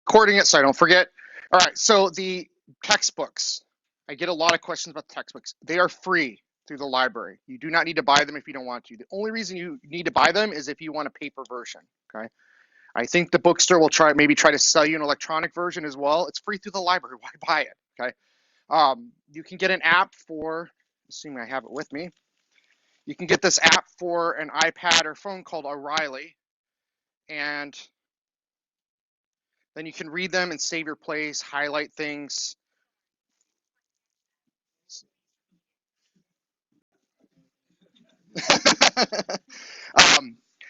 recording it so I don't forget. All right, so the textbooks. I get a lot of questions about textbooks. They are free through the library. You do not need to buy them if you don't want to. The only reason you need to buy them is if you want a paper version, okay? I think the bookstore will maybe try to sell you an electronic version as well. It's free through the library. Why buy it, okay? You can get an app for, assuming I have it with me, you can get this app for an iPad or phone called O'Reilly, and then you can read them and save your place, highlight things.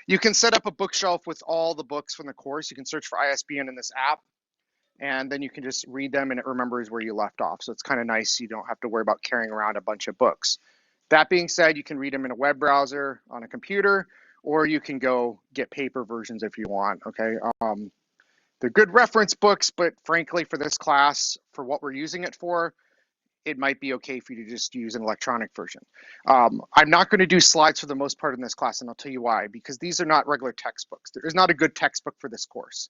You can set up a bookshelf with all the books from the course. You can search for ISBN in this app, and then you can just read them and it remembers where you left off. So it's kind of nice. You don't have to worry about carrying around a bunch of books. That being said, you can read them in a web browser on a computer, or you can go get paper versions if you want, okay? They're good reference books, but frankly, for this class, for what we're using it for, it might be okay for you to just use an electronic version. I'm not going to do slides for the most part in this class, and I'll tell you why, because these are not regular textbooks. There is not a good textbook for this course.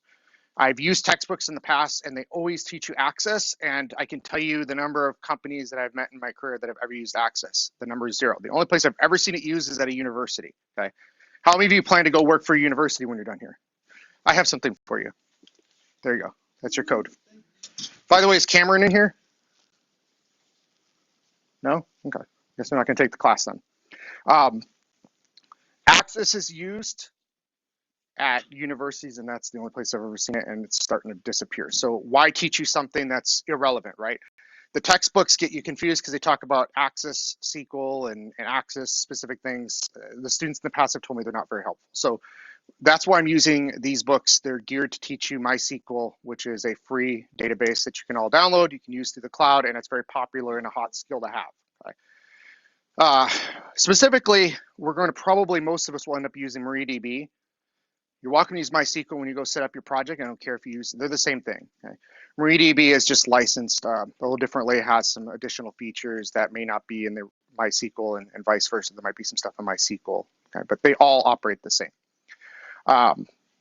I've used textbooks in the past, and they always teach you Access, and I can tell you the number of companies that I've met in my career that have ever used Access. The number is 0. The only place I've ever seen it used is at a university, okay? How many of you plan to go work for a university when you're done here? I have something for you. There you go. That's your code. By the way, is Cameron in here? No? Okay. Guess we're not going to take the class then. Access is used at universities, and that's the only place I've ever seen it, and it's starting to disappear. So why teach you something that's irrelevant, right? The textbooks get you confused because they talk about Access SQL and Access specific things. The students in the past have told me they're not very helpful. So that's why I'm using these books. They're geared to teach you MySQL, which is a free database that you can all download. You can use through the cloud, and it's very popular and a hot skill to have. Okay? Specifically, we're going to probably, most of us will end up using MariaDB. You're welcome to use MySQL when you go set up your project. I don't care if you use, they're the same thing. Okay? MariaDB is just licensed a little differently. It has some additional features that may not be in the MySQL and vice versa. There might be some stuff in MySQL, okay? But they all operate the same.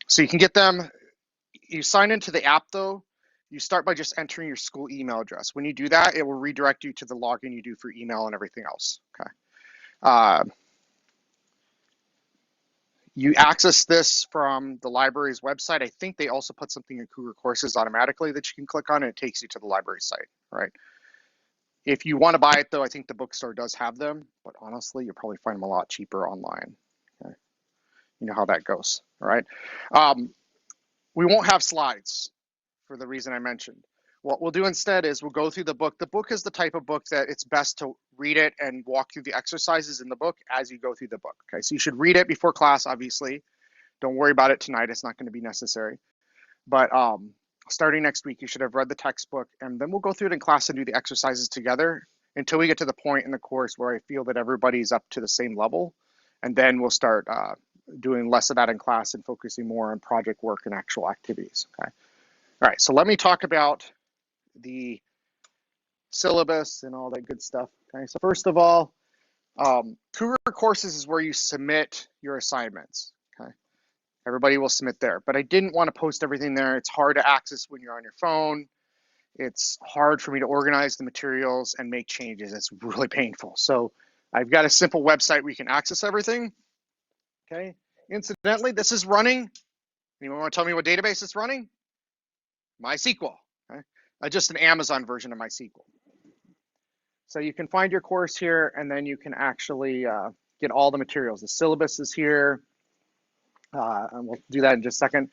So you can get them. You sign into the app though. You start by just entering your school email address. When you do that, it will redirect you to the login you do for email and everything else. Okay. You access this from the library's website. I think they also put something in Cougar Courses automatically that you can click on, and it takes you to the library site, right? If you want to buy it though, I think the bookstore does have them, but honestly, you'll probably find them a lot cheaper online. Okay. You know how that goes, all right? We won't have slides for the reason I mentioned. What we'll do instead is we'll go through the book. The book is the type of book that it's best to read it and walk through the exercises in the book as you go through the book, okay? So you should read it before class, obviously. Don't worry about it tonight. It's not going to be necessary. But starting next week, you should have read the textbook, and then we'll go through it in class and do the exercises together until we get to the point in the course where I feel that everybody's up to the same level, and then we'll start doing less of that in class and focusing more on project work and actual activities, okay? All right, so let me talk about the syllabus and all that good stuff, okay? So first of all, Cougar Courses is where you submit your assignments, okay? Everybody will submit there, but I didn't want to post everything there. It's hard to access when you're on your phone. It's hard for me to organize the materials and make changes. It's really painful. So I've got a simple website where you can access everything. Okay. Incidentally, this is running. Anyone want to tell me what database it's running? MySQL. Okay. Just an Amazon version of MySQL. So you can find your course here, and then you can actually get all the materials. The syllabus is here. And we'll do that in just a second.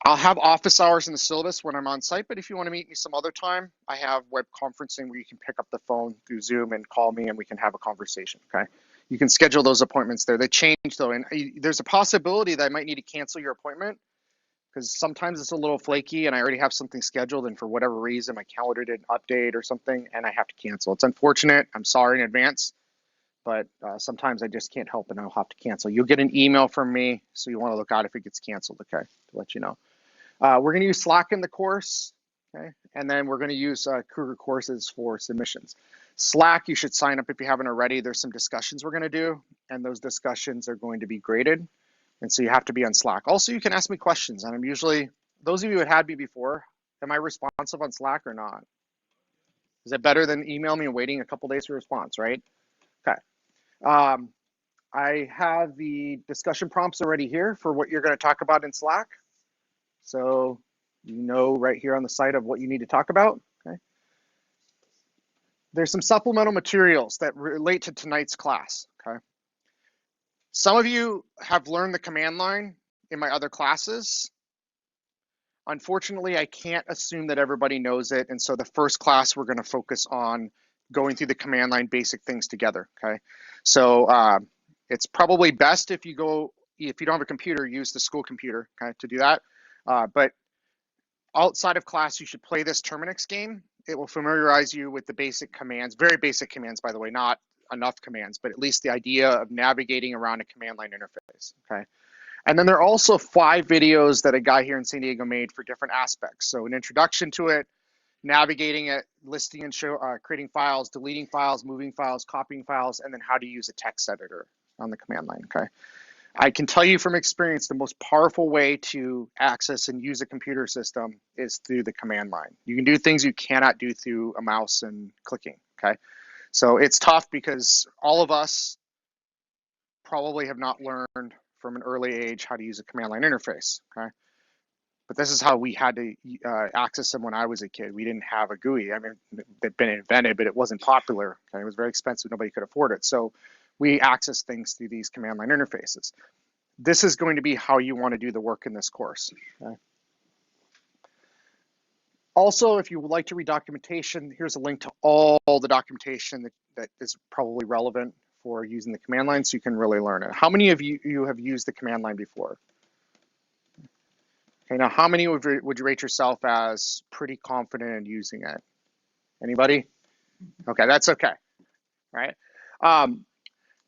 I'll have office hours in the syllabus when I'm on site, but if you want to meet me some other time, I have web conferencing where you can pick up the phone through Zoom and call me and we can have a conversation, okay? You can schedule those appointments there. They change though, and there's a possibility that I might need to cancel your appointment because sometimes it's a little flaky and I already have something scheduled and for whatever reason my calendar didn't update or something and I have to cancel. It's unfortunate. I'm sorry in advance, but sometimes I just can't help it and I'll have to cancel. You'll get an email from me, so you want to look out if it gets canceled, okay, to let you know. We're going to use Slack in the course, okay? And then we're going to use Cougar Courses for submissions. Slack, you should sign up if you haven't already. There's some discussions we're going to do, and those discussions are going to be graded, and so you have to be on Slack. Also, you can ask me questions, and I'm usually Those of you who had me before, am I responsive on Slack or not? Is it better than email me and waiting a couple days for a response, right? Okay. I have the discussion prompts already here for what you're going to talk about in Slack. So you know right here on the site of what you need to talk about. Okay. There's some supplemental materials that relate to tonight's class. Okay. Some of you have learned the command line in my other classes. Unfortunately, I can't assume that everybody knows it. And so the first class, we're going to focus on going through the command line basic things together. Okay. So it's probably best if you don't have a computer, use the school computer, okay, to do that. But outside of class, you should play this Terminix game. It will familiarize you with the basic commands, very basic commands, by the way, not enough commands, but at least the idea of navigating around a command line interface, okay? And then there are also 5 videos that a guy here in San Diego made for different aspects. So an introduction to it, navigating it, listing and creating files, deleting files, moving files, copying files, and then how to use a text editor on the command line, okay? I can tell you from experience, the most powerful way to access and use a computer system is through the command line. You can do things you cannot do through a mouse and clicking, okay? So it's tough because all of us probably have not learned from an early age how to use a command line interface, okay? But this is how we had to access them when I was a kid. We didn't have a GUI. I mean, it'd been invented, but it wasn't popular. Okay? It was very expensive. Nobody could afford it. So we access things through these command line interfaces. This is going to be how you want to do the work in this course. Okay? Also, if you would like to read documentation, here's a link to all the documentation that is probably relevant for using the command line so you can really learn it. How many of you have used the command line before? Okay, now how many would you rate yourself as pretty confident in using it? Anybody? Okay, that's okay, right?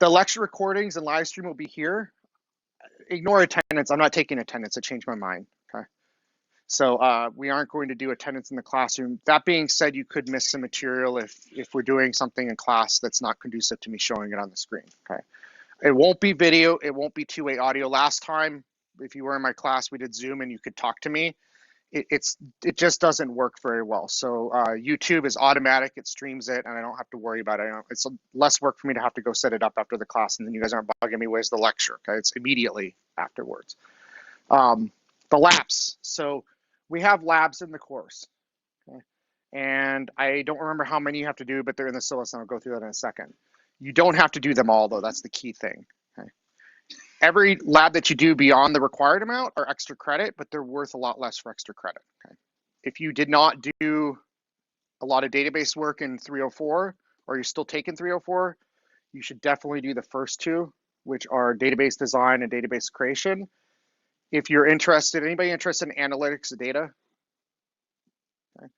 The lecture recordings and live stream will be here. Ignore attendance. I'm not taking attendance. I changed my mind, okay? So we aren't going to do attendance in the classroom. That being said, you could miss some material if we're doing something in class that's not conducive to me showing it on the screen, okay? It won't be video. It won't be two-way audio. Last time, if you were in my class, we did Zoom and you could talk to me. It just doesn't work very well. So YouTube is automatic. It streams it, and I don't have to worry about it. It's less work for me to have to go set it up after the class, and then you guys aren't bugging me, where's the lecture? Okay, it's immediately afterwards. The labs. So we have labs in the course. Okay? And I don't remember how many you have to do, but they're in the syllabus, and I'll go through that in a second. You don't have to do them all, though. That's the key thing. Okay? Every lab that you do beyond the required amount are extra credit, but they're worth a lot less for extra credit. Okay? If you did not do a lot of database work in 304, or you're still taking 304, you should definitely do the first 2, which are database design and database creation. If you're interested, anybody interested in analytics of data? Okay.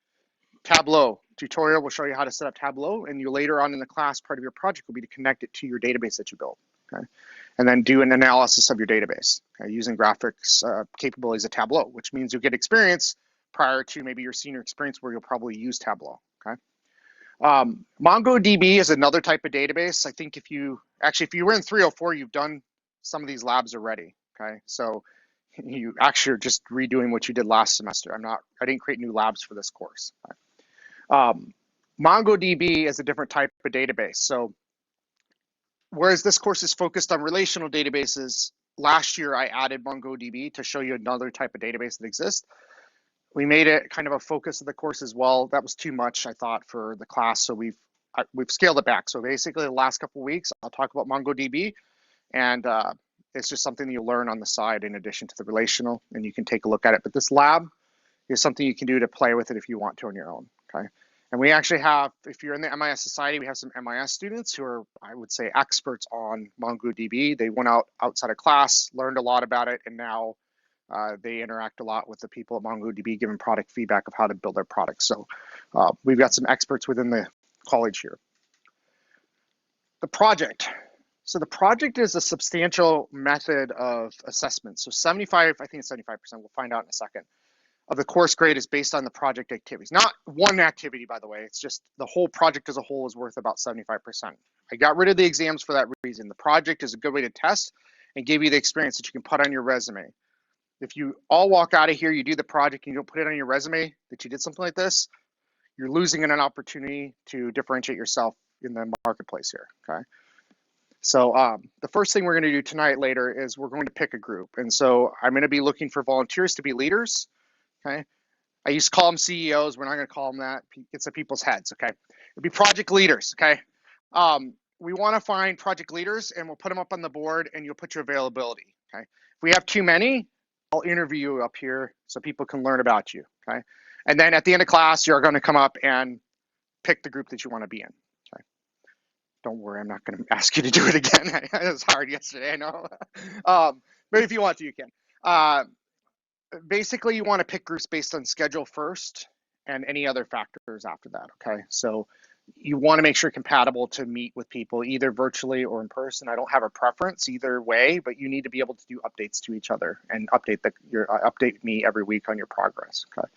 Tableau tutorial will show you how to set up Tableau, and you later on in the class, part of your project will be to connect it to your database that you built. Okay, and then do an analysis of your database, okay, using graphics capabilities of Tableau, which means you'll get experience prior to maybe your senior experience where you'll probably use Tableau. Okay, MongoDB is another type of database. I think if you were in 304, you've done some of these labs already. Okay, so you actually are just redoing what you did last semester. I didn't create new labs for this course. MongoDB is a different type of database. So whereas this course is focused on relational databases, last year I added MongoDB to show you another type of database that exists. We made it kind of a focus of the course as well. That was too much, I thought, for the class, so we've scaled it back. So basically, the last couple of weeks, I'll talk about MongoDB, and it's just something that you learn on the side in addition to the relational, and you can take a look at it. But this lab is something you can do to play with it if you want to on your own, okay? And we actually have, if you're in the MIS Society, we have some MIS students who are, I would say, experts on MongoDB. They went outside of class, learned a lot about it, and now they interact a lot with the people at MongoDB, giving product feedback of how to build their products. So we've got some experts within the college here. The project. So the project is a substantial method of assessment. So 75, I think it's 75%, we'll find out in a second, of the course grade is based on the project activities. Not one activity, by the way. It's just the whole project as a whole is worth about 75%. I got rid of the exams for that reason. The project is a good way to test and give you the experience that you can put on your resume. If you all walk out of here, you do the project and you don't put it on your resume that you did something like this, you're losing an opportunity to differentiate yourself in the marketplace here, okay? So the first thing we're going to do tonight later is we're going to pick a group. And so I'm going to be looking for volunteers to be leaders, okay? I used to call them CEOs. We're not going to call them that. It's the people's heads, okay? It'll be project leaders, okay? We want to find project leaders, and we'll put them up on the board, and you'll put your availability, okay? If we have too many, I'll interview you up here so people can learn about you, okay? And then at the end of class, you're going to come up and pick the group that you want to be in, okay? Don't worry, I'm not going to ask you to do it again. It was hard yesterday, I know. But if you want to, you can. Basically, you want to pick groups based on schedule first and any other factors after that, okay? So you want to make sure you're compatible to meet with people either virtually or in person. I don't have a preference either way, but you need to be able to do updates to each other and update me every week on your progress, okay?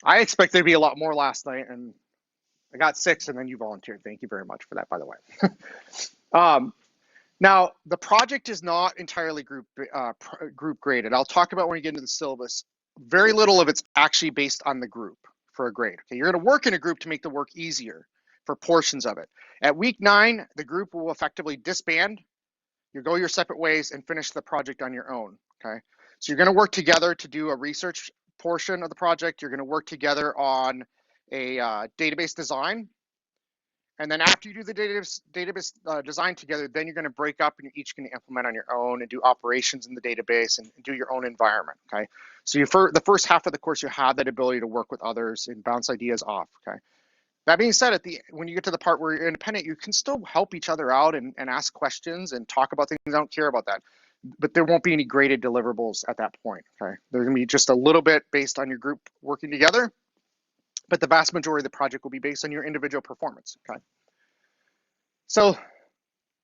I expect there to be a lot more last night, and I got 6, and then you volunteered. Thank you very much for that, by the way. Now, the project is not entirely group graded. I'll talk about when we get into the syllabus. Very little of it's actually based on the group for a grade. Okay, you're going to work in a group to make the work easier for portions of it. At week 9, the group will effectively disband. You go your separate ways and finish the project on your own. Okay, so you're going to work together to do a research portion of the project. You're going to work together on a database design. And then after you do the database design together, then you're going to break up and you're each going to implement on your own and do operations in the database and do your own environment, okay? So the first half of the course, you have that ability to work with others and bounce ideas off, okay? That being said, when you get to the part where you're independent, you can still help each other out and ask questions and talk about things. I don't care about that. But there won't be any graded deliverables at that point, okay? There's going to be just a little bit based on your group working together, but the vast majority of the project will be based on your individual performance, okay? So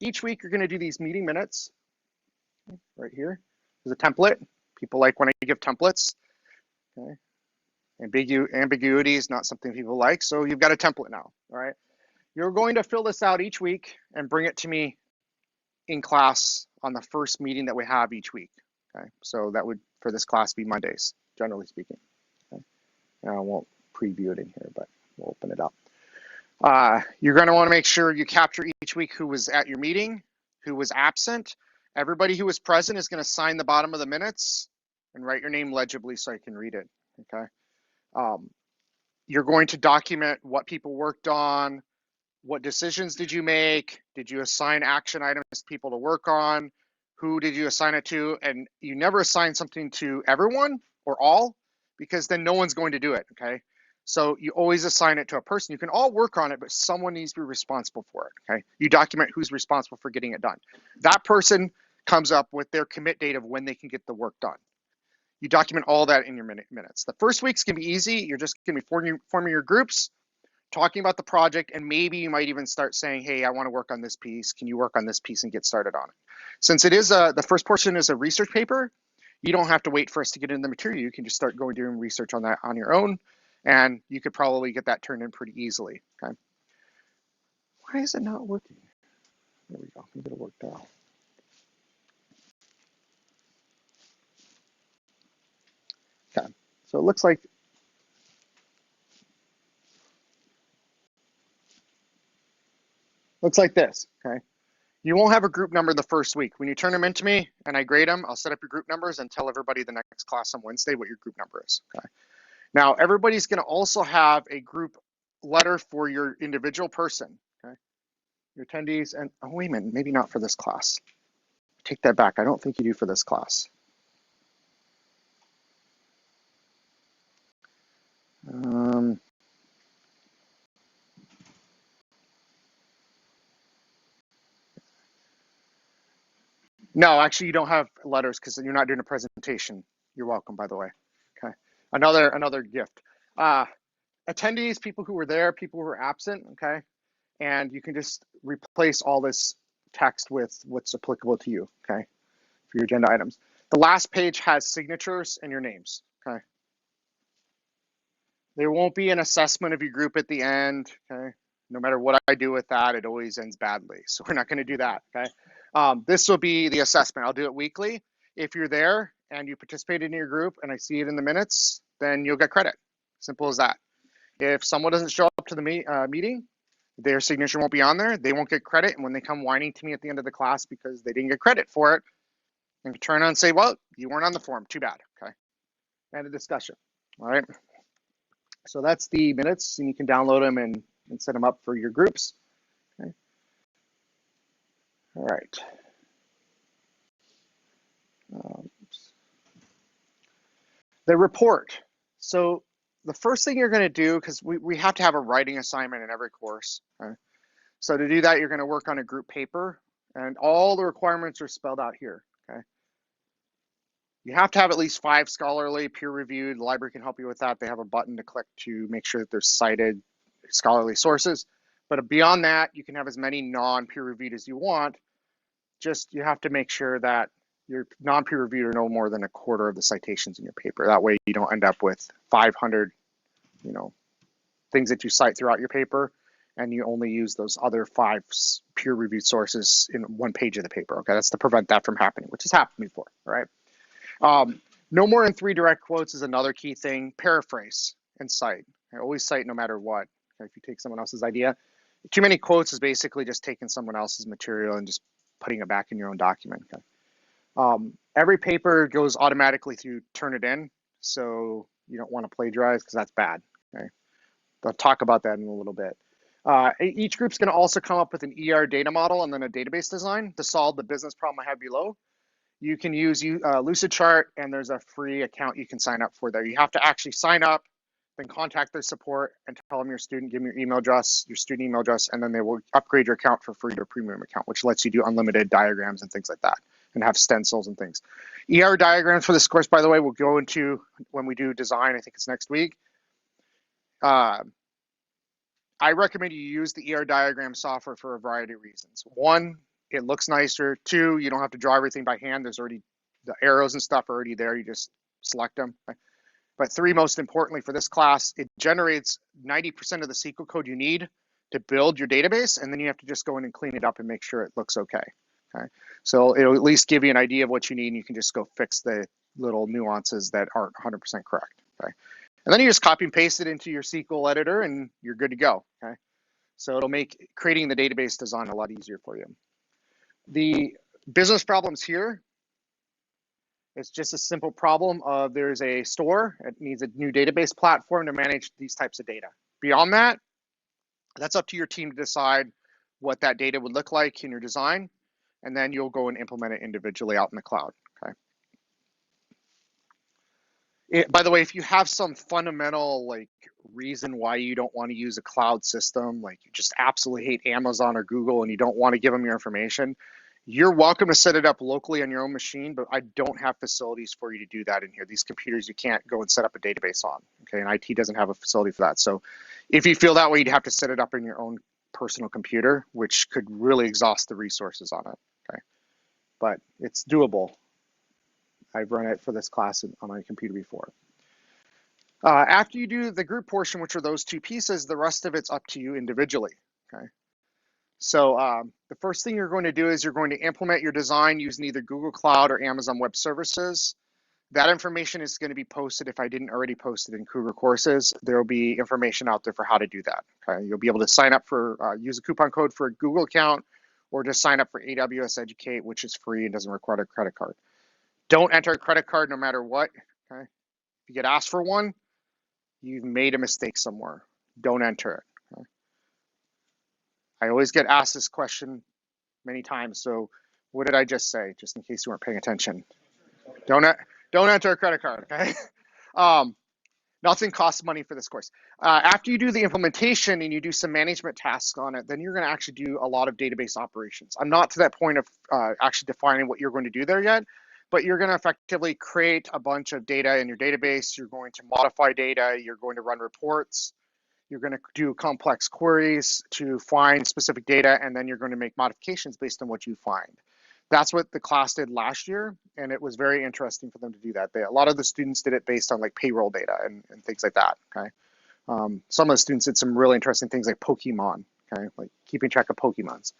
each week you're going to do these meeting minutes right here. There's a template. People like when I give templates, okay? Ambiguity is not something people like, so you've got a template now, all right? You're going to fill this out each week and bring it to me in class on the first meeting that we have each week, okay? So that would, for this class, be Mondays, generally speaking, okay? Now I won't preview it in here, but we'll open it up. You're going to want to make sure you capture each week who was at your meeting, who was absent. Everybody who was present is going to sign the bottom of the minutes and write your name legibly so I can read it, okay? You're going to document what people worked on, what decisions did you make, did you assign action items to people to work on, who did you assign it to, and you never assign something to everyone or all, because then no one's going to do it, okay? So you always assign it to a person. You can all work on it, but someone needs to be responsible for it, okay? You document who's responsible for getting it done. That person comes up with their commit date of when they can get the work done. You document all that in your minutes. The first week's gonna be easy. You're just gonna be forming your groups, talking about the project, and maybe you might even start saying, hey, I wanna work on this piece. Can you work on this piece and get started on it? Since it is the first portion is a research paper, you don't have to wait for us to get in the material. You can just start doing research on that on your own, and you could probably get that turned in pretty easily, okay? Why is it not working? There we go, maybe it'll work now. Okay, so it looks like this, okay? You won't have a group number the first week. When you turn them into me and I grade them, I'll set up your group numbers and tell everybody the next class on Wednesday what your group number is, okay? Now, everybody's gonna also have a group letter for your individual person, okay? Your attendees, and oh, wait a minute, maybe not for this class. Take that back, I don't think you do for this class. No, actually, you don't have letters because you're not doing a presentation. You're welcome, by the way. Okay, another gift. Attendees, people who were there, people who were absent. Okay, and you can just replace all this text with what's applicable to you. Okay, for your agenda items. The last page has signatures and your names. Okay. There won't be an assessment of your group at the end. Okay. No matter what I do with that, it always ends badly. So we're not going to do that. Okay. This will be the assessment. I'll do it weekly. If you're there and you participated in your group and I see it in the minutes, then you'll get credit. Simple as that. If someone doesn't show up to the meeting, their signature won't be on there. They won't get credit. And when they come whining to me at the end of the class because they didn't get credit for it, I can turn on and say, well, you weren't on the form. Too bad. Okay. And a discussion. All right. So that's the minutes, and you can download them and set them up for your groups. Okay. All right. The report. So the first thing you're going to do, because we have to have a writing assignment in every course. Okay? So to do that, you're going to work on a group paper, and all the requirements are spelled out here. Okay. You have to have at least 5 scholarly, peer-reviewed. The library can help you with that. They have a button to click to make sure that there's cited scholarly sources. But beyond that, you can have as many non-peer-reviewed as you want. Just you have to make sure that your non-peer-reviewed are no more than a quarter of the citations in your paper. That way, you don't end up with 500, things that you cite throughout your paper, and you only use those other 5 peer-reviewed sources in one page of the paper. Okay, that's to prevent that from happening, which has happened before, right? No more than 3 direct quotes is another key thing. Paraphrase and cite. I always cite no matter what. Okay, if you take someone else's idea, too many quotes is basically just taking someone else's material and just putting it back in your own document. Okay. Every paper goes automatically through Turnitin, so you don't want to plagiarize because that's bad. Okay. I'll talk about that in a little bit. Each group's going to also come up with an ER data model and then a database design to solve the business problem I have below. You can use Lucidchart, and there's a free account you can sign up for there. You have to actually sign up, then contact their support and tell them your student, give them your email address, your student email address, and then they will upgrade your account for free to a premium account, which lets you do unlimited diagrams and things like that, and have stencils and things. ER diagrams for this course, by the way, we'll go into when we do design. I think it's next week. I recommend you use the ER diagram software for a variety of reasons. 1, it looks nicer. 2, you don't have to draw everything by hand. There's already the arrows and stuff are already there. You just select them. But 3, most importantly for this class, it generates 90% of the SQL code you need to build your database, and then you have to just go in and clean it up and make sure it looks okay. Okay. So it'll at least give you an idea of what you need, and you can just go fix the little nuances that aren't 100% correct. Okay. And then you just copy and paste it into your SQL editor, and you're good to go. Okay. So it'll make creating the database design a lot easier for you. The business problems here, it's just a simple problem of there's a store, it needs a new database platform to manage these types of data. Beyond that, that's up to your team to decide what that data would look like in your design, and then you'll go and implement it individually out in the cloud. Okay. By the way, if you have some fundamental reason why you don't want to use a cloud system, like you just absolutely hate Amazon or Google and you don't want to give them your information, you're welcome to set it up locally on your own machine, but I don't have facilities for you to do that in here. These computers, you can't go and set up a database on, okay? And IT doesn't have a facility for that. So if you feel that way, you'd have to set it up in your own personal computer, which could really exhaust the resources on it, okay? But it's doable. I've run it for this class on my computer before. After you do the group portion, which are those 2 pieces, the rest of it's up to you individually, okay? So the first thing you're going to do is you're going to implement your design using either Google Cloud or Amazon Web Services. That information is going to be posted. If I didn't already post it in Cougar Courses, there will be information out there for how to do that. Okay, you'll be able to sign up for, use a coupon code for a Google account, or just sign up for AWS Educate, which is free and doesn't require a credit card. Don't enter a credit card no matter what. Okay, if you get asked for one, you've made a mistake somewhere. Don't enter it. I always get asked this question many times. So what did I just say? Just in case you weren't paying attention. Don't enter a credit card, okay? Nothing costs money for this course. After you do the implementation and you do some management tasks on it, then you're going to actually do a lot of database operations. I'm not to that point of actually defining what you're going to do there yet, but you're going to effectively create a bunch of data in your database. You're going to modify data. You're going to run reports. You're going to do complex queries to find specific data, and then you're going to make modifications based on what you find. That's what the class did last year, and it was very interesting for them to do that. A lot of the students did it based on payroll data and things like that. Okay, some of the students did some really interesting things like Pokemon. Okay, like keeping track of Pokemons.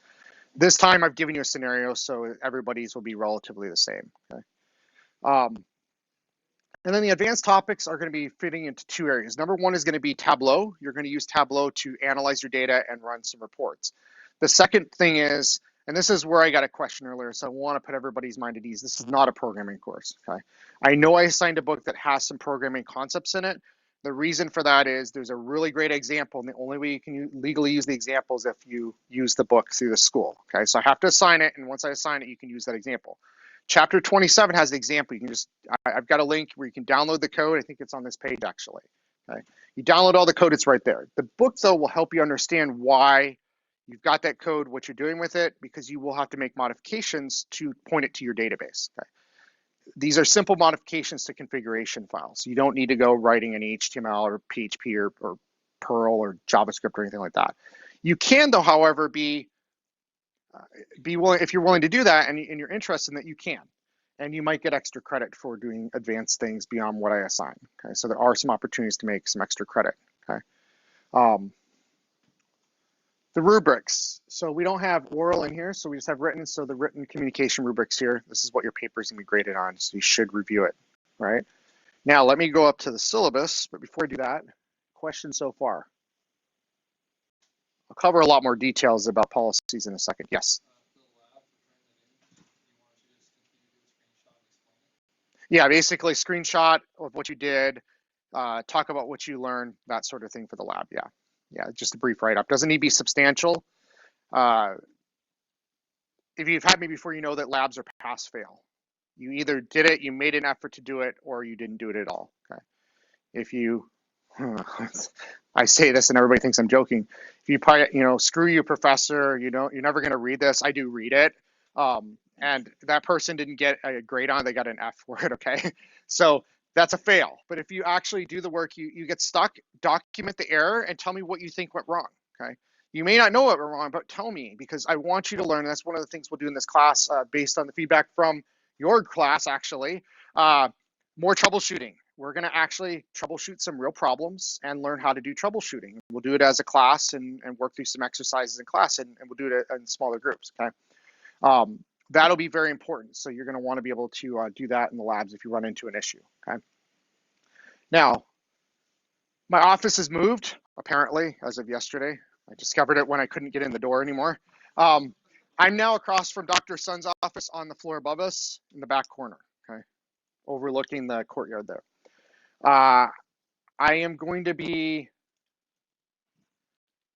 This time I've given you a scenario, so everybody's will be relatively the same. Okay. And then the advanced topics are going to be fitting into two areas. Number one is going to be Tableau. You're going to use Tableau to analyze your data and run some reports. The second thing is, and this is where I got a question earlier, so I want to put everybody's mind at ease. This is not a programming course. Okay. I know I assigned a book that has some programming concepts in it. The reason for that is there's a really great example, and the only way you can legally use the example is if you use the book through the school. Okay, so I have to assign it, and once I assign it, you can use that example. Chapter 27 has the example. You can just, I've got a link where you can download the code. I think it's on this page actually. Okay, you download all the code, it's right there. The book though will help you understand why you've got that code, what you're doing with it, because you will have to make modifications to point it to your database. Okay. These are simple modifications to configuration files. You don't need to go writing any HTML or PHP or Perl or JavaScript or anything like that. You can though, however, be willing, if you're willing to do that and you're interested in that, you can. And you might get extra credit for doing advanced things beyond what I assign. Okay, so there are some opportunities to make some extra credit. Okay. The rubrics. So we don't have oral in here, so we just have written. So the written communication rubrics here, this is what your paper is going to be graded on, so you should review it, right? Now, let me go up to the syllabus, but before I do that, questions so far? I'll cover a lot more details about policies in a second. Yes? Yeah, basically screenshot of what you did, talk about what you learned, that sort of thing for the lab, yeah. Yeah, just a brief write-up. Doesn't need to be substantial. If you've had me before, you know that labs are pass-fail. You either did it, you made an effort to do it, or you didn't do it at all. Okay. If you, I say this and everybody thinks I'm joking. If you probably, screw you, professor, you're never going to read this. I do read it. And that person didn't get a grade on it, they got an F for it. Okay. So that's a fail. But if you actually do the work, you get stuck, document the error and tell me what you think went wrong. Okay. You may not know what went wrong, but tell me, because I want you to learn. And that's one of the things we'll do in this class, based on the feedback from your class, actually. More troubleshooting. We're going to actually troubleshoot some real problems and learn how to do troubleshooting. We'll do it as a class and work through some exercises in class, and we'll do it in smaller groups. Okay. That'll be very important. So you're going to want to be able to do that in the labs if you run into an issue. Okay. Now, my office has moved, apparently, as of yesterday. I discovered it when I couldn't get in the door anymore. I'm now across from Dr. Sun's office on the floor above us in the back corner, okay, overlooking the courtyard there. I am going to be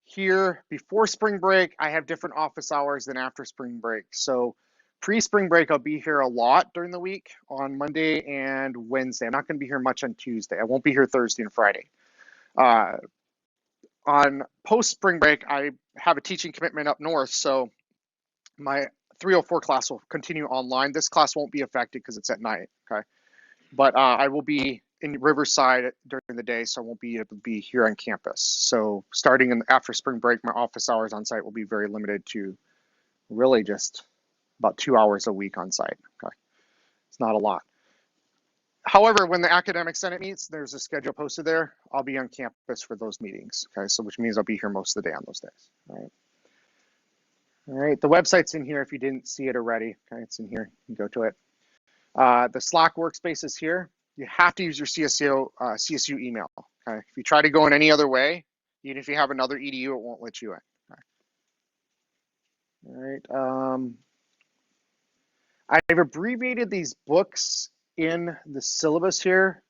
here before spring break. I have different office hours than after spring break. So pre-spring break, I'll be here a lot during the week on Monday and Wednesday. I'm not going to be here much on Tuesday. I won't be here Thursday and Friday. On post-spring break, I have a teaching commitment up north, so my 304 class will continue online. This class won't be affected because it's at night, okay? But I will be in Riverside during the day, so I won't be able to be here on campus. So starting after spring break, my office hours on site will be very limited to really just about 2 hours a week on site, okay? It's not a lot. However, when the academic senate meets, there's a schedule posted there. I'll be on campus for those meetings, okay? So which means I'll be here most of the day on those days, all right? All right, the website's in here if you didn't see it already, okay? It's in here, you can go to it. The Slack workspace is here. You have to use your CSU email, okay? If you try to go in any other way, even if you have another EDU, it won't let you in, okay? All right, I've abbreviated these books in the syllabus here.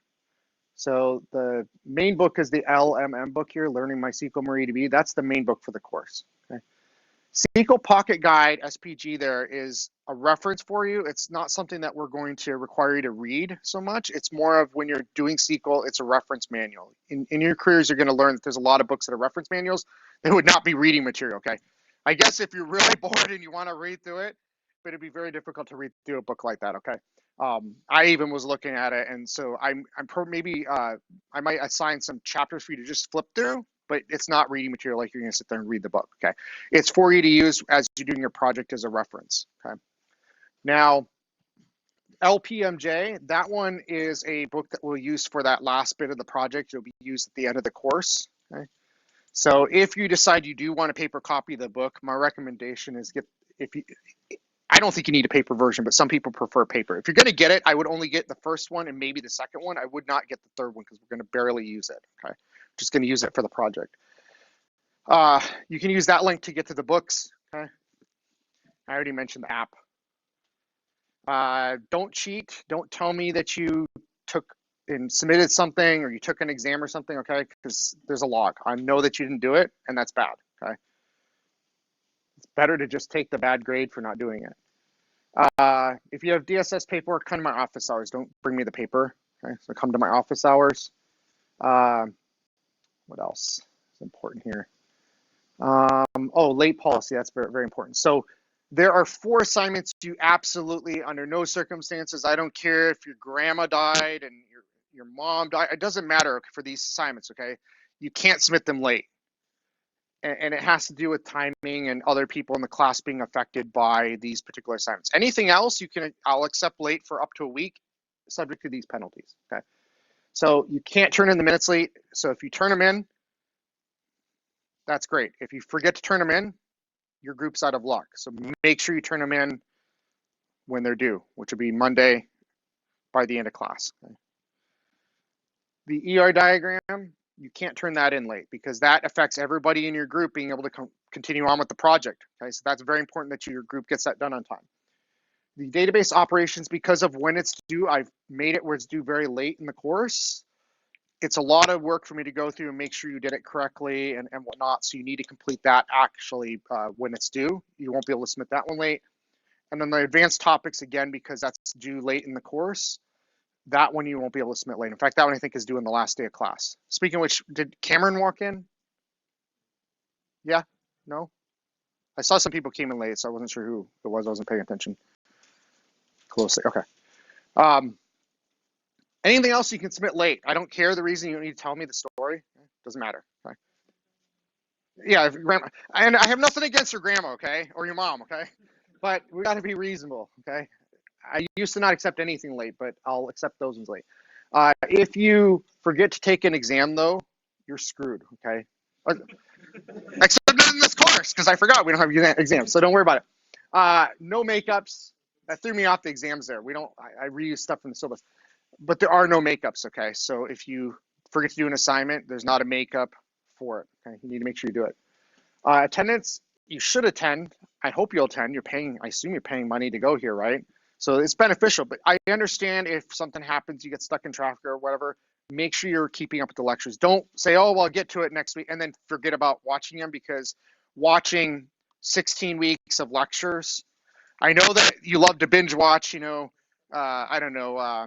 So the main book is the LMM book here, Learning MySQL MariaDB. That's the main book for the course. Okay. SQL Pocket Guide, SPG there, is a reference for you. It's not something that we're going to require you to read so much. It's more of when you're doing SQL, it's a reference manual. In your careers, you're going to learn that there's a lot of books that are reference manuals. They would not be reading material, okay? I guess if you're really bored and you want to read through it, but it'd be very difficult to read through a book like that, okay? I even was looking at it, and so I might assign some chapters for you to just flip through, but it's not reading material like you're going to sit there and read the book, okay? It's for you to use as you're doing your project as a reference, okay? Now, LPMJ, that one is a book that we'll use for that last bit of the project. It'll be used at the end of the course, okay? So if you decide you do want a paper copy of the book, my recommendation is if you, I don't think you need a paper version, but some people prefer paper. If you're going to get it, I would only get the first one and maybe the second one. I would not get the third one because we're going to barely use it. Okay, just going to use it for the project. You can use that link to get to the books. Okay, I already mentioned the app. Don't cheat. Don't tell me that you took and submitted something or you took an exam or something, okay? Because there's a log. I know that you didn't do it, and that's bad, okay? It's better to just take the bad grade for not doing it. If you have DSS paperwork, come to my office hours. Don't bring me the paper, okay? So come to my office hours. What else is important here? Late policy. That's very, very important. So there are 4 assignments you absolutely, under no circumstances, I don't care if your grandma died and your mom died, it doesn't matter for these assignments, okay? You can't submit them late. And it has to do with timing and other people in the class being affected by these particular assignments. Anything else, I'll accept late for up to a week, subject to these penalties, okay? So you can't turn in the minutes late. So if you turn them in, that's great. If you forget to turn them in, your group's out of luck. So make sure you turn them in when they're due, which will be Monday by the end of class. Okay? The ER diagram, you can't turn that in late because that affects everybody in your group being able to continue on with the project. Okay, so that's very important that your group gets that done on time. The database operations, because of when it's due, I've made it where it's due very late in the course. It's a lot of work for me to go through and make sure you did it correctly and whatnot. So you need to complete that actually when it's due. You won't be able to submit that one late. And then the advanced topics, again, because that's due late in the course, that one you won't be able to submit late. In fact, that one I think is due on the last day of class. Speaking of which, did Cameron walk in? Yeah? No? I saw some people came in late, so I wasn't sure who it was. I wasn't paying attention closely. Okay. Anything else you can submit late. I don't care the reason. You don't need to tell me the story. Doesn't matter. Okay. Yeah, grandma. And I have nothing against your grandma, okay? Or your mom, okay? But we got to be reasonable, okay? I used to not accept anything late, but I'll accept those ones late. If you forget to take an exam, though, you're screwed, okay? Except not in this course, because I forgot we don't have exams, so don't worry about it. No makeups. That threw me off the exams there. I reuse stuff from the syllabus. But there are no makeups, okay? So if you forget to do an assignment, there's not a makeup for it, okay? You need to make sure you do it. Attendance, you should attend. I hope you'll attend. I assume you're paying money to go here, right? So it's beneficial, but I understand if something happens, you get stuck in traffic or whatever, make sure you're keeping up with the lectures. Don't say, oh, well, I'll get to it next week, and then forget about watching them, because watching 16 weeks of lectures, I know that you love to binge watch, I don't know,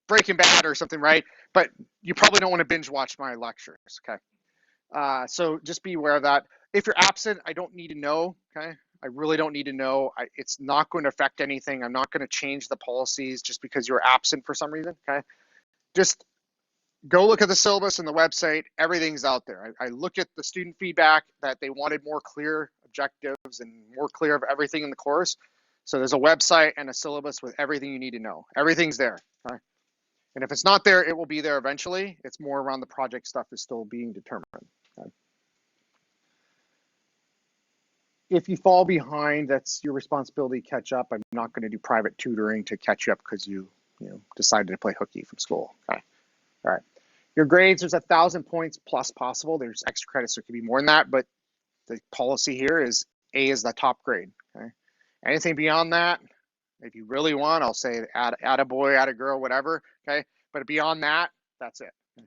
Breaking Bad or something, right? But you probably don't want to binge watch my lectures, okay? So just be aware of that. If you're absent, I don't need to know, okay? I really don't need to know. It's not going to affect anything. I'm not going to change the policies just because you're absent for some reason, okay? Just go look at the syllabus and the website. Everything's out there. I look at the student feedback that they wanted more clear objectives and more clear of everything in the course. So there's a website and a syllabus with everything you need to know. Everything's there, okay? And if it's not there, it will be there eventually. It's more around the project stuff is still being determined. Okay? If you fall behind, that's your responsibility to catch up. I'm not going to do private tutoring to catch you up because you decided to play hooky from school. Okay. All right. Your grades, there's 1,000 points plus possible. There's extra credits, so it could be more than that, but the policy here is A is the top grade. Okay. Anything beyond that, if you really want, I'll say add a boy, add a girl, whatever. Okay. But beyond that, that's it. Okay?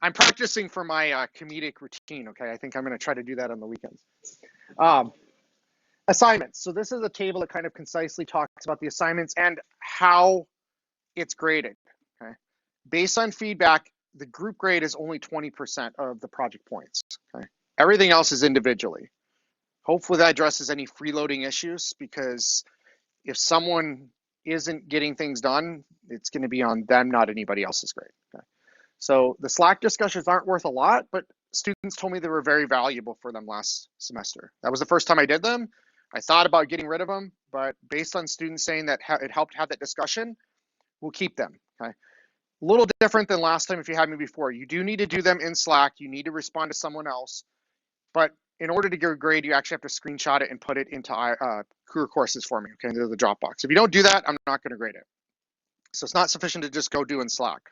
I'm practicing for my comedic routine. Okay. I think I'm going to try to do that on the weekends. Assignments. So this is a table that kind of concisely talks about the assignments and how it's graded. Okay. Based on feedback, the group grade is only 20% of the project points. Okay. Everything else is individually. Hopefully that addresses any freeloading issues, because if someone isn't getting things done, it's going to be on them, not anybody else's grade. Okay. So the Slack discussions aren't worth a lot, but students told me they were very valuable for them last semester. That was the first time I did them. I thought about getting rid of them, but based on students saying that it helped have that discussion, we'll keep them. Okay. A little different than last time if you had me before. You do need to do them in Slack. You need to respond to someone else. But in order to get a grade, you actually have to screenshot it and put it into Cougar Courses for me, okay, into the Dropbox. If you don't do that, I'm not going to grade it. So it's not sufficient to just go do in Slack.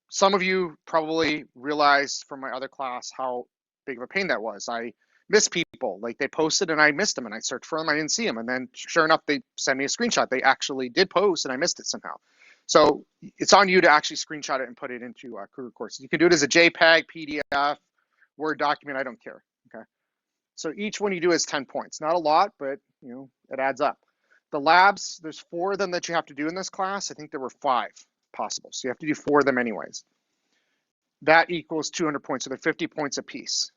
Some of you probably realized from my other class how big of a pain that was. I missed people, like they posted and I missed them, and I searched for them, I didn't see them, and then sure enough, they sent me a screenshot. They actually did post and I missed it somehow. So it's on you to actually screenshot it and put it into Cougar Courses. You can do it as a JPEG, PDF, Word document, I don't care, okay? So each one you do is 10 points. Not a lot, but you know, it adds up. The labs, there's 4 of them that you have to do in this class. I think there were 5 possible. So you have to do 4 of them anyways. That equals 200 points. So they're 50 points apiece,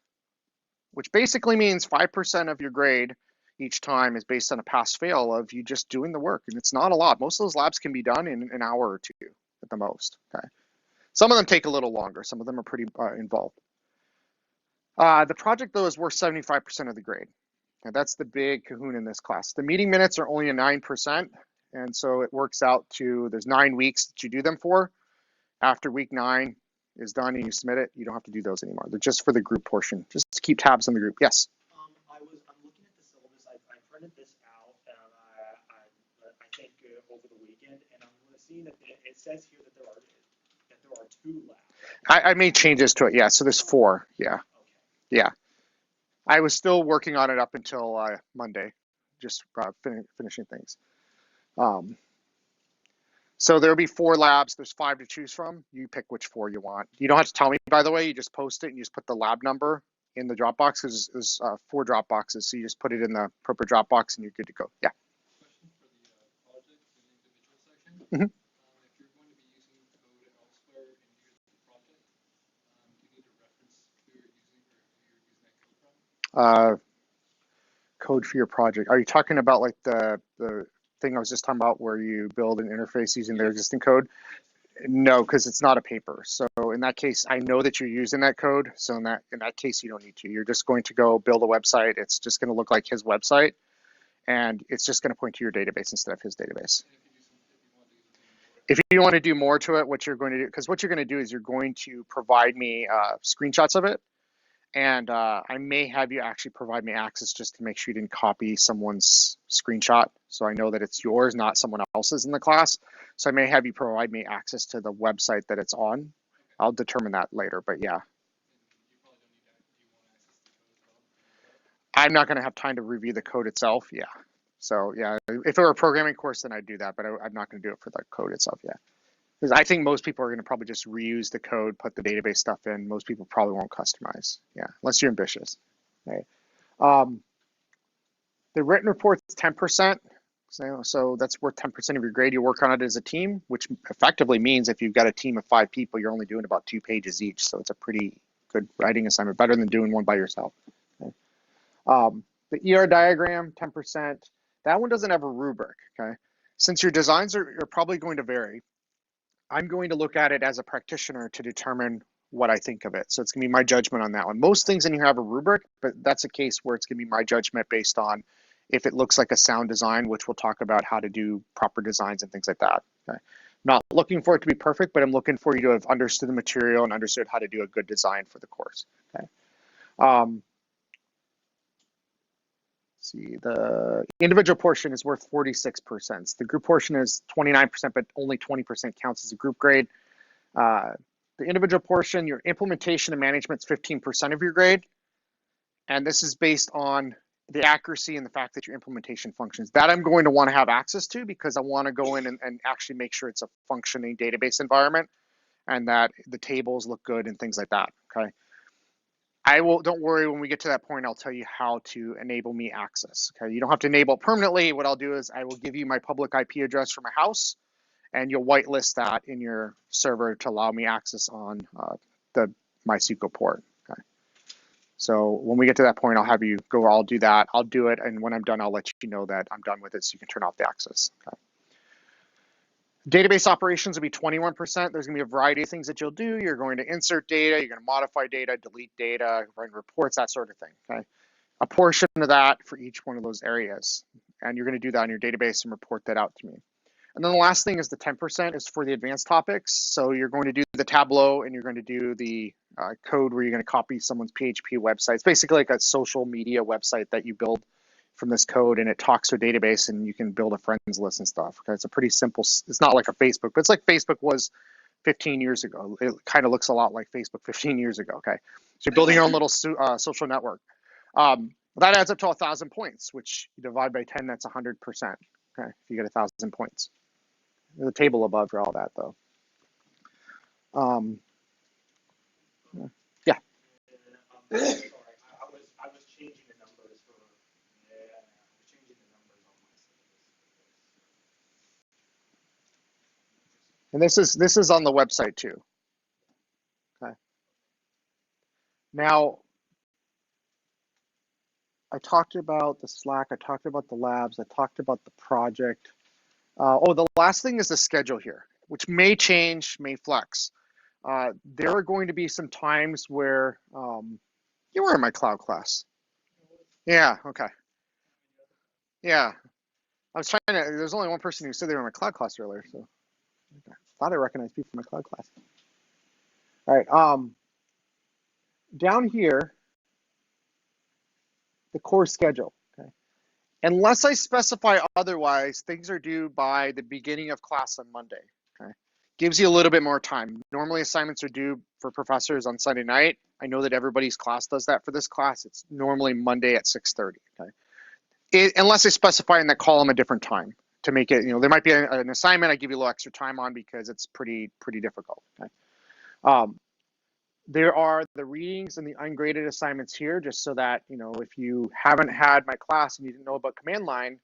which basically means 5% of your grade each time is based on a pass fail of you just doing the work. And it's not a lot. Most of those labs can be done in an hour or 2 at the most. Okay. Some of them take a little longer. Some of them are pretty involved. The project, though, is worth 75% of the grade. And that's the big kahuna in this class. The meeting minutes are only a 9%. And so it works out to, there's 9 weeks that you do them for. After week 9 is done and you submit it, you don't have to do those anymore. They're just for the group portion, just to keep tabs on the group. Yes? I'm looking at the syllabus. I printed this out, and I think over the weekend, and I'm seeing that it says here that there are 2 labs. I made changes to it, yeah. So there's 4, yeah. Okay. Yeah. I was still working on it up until Monday, just finishing things. So there'll be 4 labs. There's 5 to choose from. You pick which 4 you want. You don't have to tell me, by the way. You just post it and you just put the lab number in the Dropbox. There's 4 Dropboxes, so you just put it in the appropriate Dropbox and you're good to go. Yeah. Question for the project in the individual section. Mm-hmm. If you're going to be using code elsewhere in your project, do you need a reference who you're using or who you're using that code from? Code for your project. Are you talking about like the thing I was just talking about where you build an interface using their existing code? No, because it's not a paper. So in that case, I know that you're using that code. So in that case, you don't need to. You're just going to go build a website. It's just going to look like his website, and it's just going to point to your database instead of his database. If you want to do more to it, what you're going to do, because what you're going to do is you're going to provide me screenshots of it. And I may have you actually provide me access just to make sure you didn't copy someone's screenshot. So I know that it's yours, not someone else's in the class. So I may have you provide me access to the website that it's on. I'll determine that later, but yeah. I'm not going to have time to review the code itself. Yeah. So yeah, if it were a programming course, then I'd do that, but I'm not going to do it for the code itself. Yeah. Because I think most people are going to probably just reuse the code, put the database stuff in. Most people probably won't customize. Yeah, unless you're ambitious. Okay. The written report's 10%. So that's worth 10% of your grade. You work on it as a team, which effectively means if you've got a team of 5 people, you're only doing about 2 pages each. So it's a pretty good writing assignment, better than doing one by yourself. Okay. The ER diagram, 10%. That one doesn't have a rubric. Okay. Since your designs are probably going to vary, I'm going to look at it as a practitioner to determine what I think of it. So it's going to be my judgment on that one. Most things in here have a rubric, but that's a case where it's going to be my judgment based on if it looks like a sound design, which we'll talk about how to do proper designs and things like that. Okay. Not looking for it to be perfect, but I'm looking for you to have understood the material and understood how to do a good design for the course. Okay. See, the individual portion is worth 46%. The group portion is 29%, but only 20% counts as a group grade. The individual portion, your implementation and management is 15% of your grade. And this is based on the accuracy and the fact that your implementation functions. That I'm going to want to have access to because I want to go in and actually make sure it's a functioning database environment and that the tables look good and things like that, okay? Don't worry, when we get to that point, I'll tell you how to enable me access, okay? You don't have to enable it permanently. What I'll do is I will give you my public IP address for my house, and you'll whitelist that in your server to allow me access on the MySQL port, okay? So when we get to that point, I'll have you go, I'll do that, I'll do it, and when I'm done, I'll let you know that I'm done with it so you can turn off the access, okay? Database operations will be 21%. There's going to be a variety of things that you'll do. You're going to insert data, you're going to modify data, delete data, run reports, that sort of thing, okay? A portion of that for each one of those areas. And you're going to do that on your database and report that out to me. And then the last thing is the 10% is for the advanced topics. So you're going to do the Tableau and you're going to do the code where you're going to copy someone's PHP website. It's basically like a social media website that you build from this code, and it talks to a database, and you can build a friends list and stuff. Okay, it's a pretty simple. It's not like a Facebook, but it's like Facebook was 15 years ago. It kind of looks a lot like Facebook 15 years ago. Okay, so you're building your own little social network. That adds up to 1,000 points, which you divide by 10, that's 100%. Okay, if you get 1,000 points. There's a table above for all that, though. Yeah. Sorry, I was changing the numbers for, I was changing the numbers on my syllabus. And this is on the website too. Okay. Now, I talked about the Slack, I talked about the labs, I talked about the project. The last thing is the schedule here, which may change, may flex. There are going to be some times where you were in my cloud class. Yeah, okay. Yeah. I was trying to, there's only one person who said they were in my cloud class earlier, so I thought I recognized people from my cloud class. All right, down here, the course schedule, okay? Unless I specify otherwise, things are due by the beginning of class on Monday, okay? Gives you a little bit more time. Normally assignments are due for professors on Sunday night. I know that everybody's class does that for this class. It's normally Monday at 6:30, okay? Unless I specify in that column a different time to make it, there might be an assignment I give you a little extra time on because it's pretty difficult, okay? There are the readings and the ungraded assignments here, just so that, if you haven't had my class and you didn't know about command line,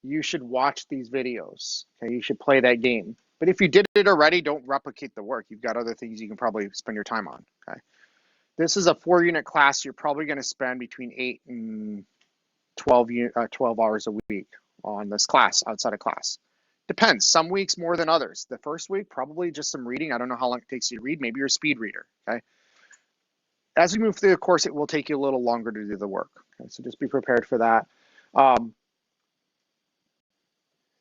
you should watch these videos, okay? You should play that game. But if you did it already, don't replicate the work. You've got other things you can probably spend your time on, okay? This is a 4-unit class. You're probably going to spend between 8 and 12 hours a week on this class, outside of class. Depends. Some weeks more than others. The first week, probably just some reading. I don't know how long it takes you to read. Maybe you're a speed reader, okay? As we move through the course, it will take you a little longer to do the work. Okay, so just be prepared for that.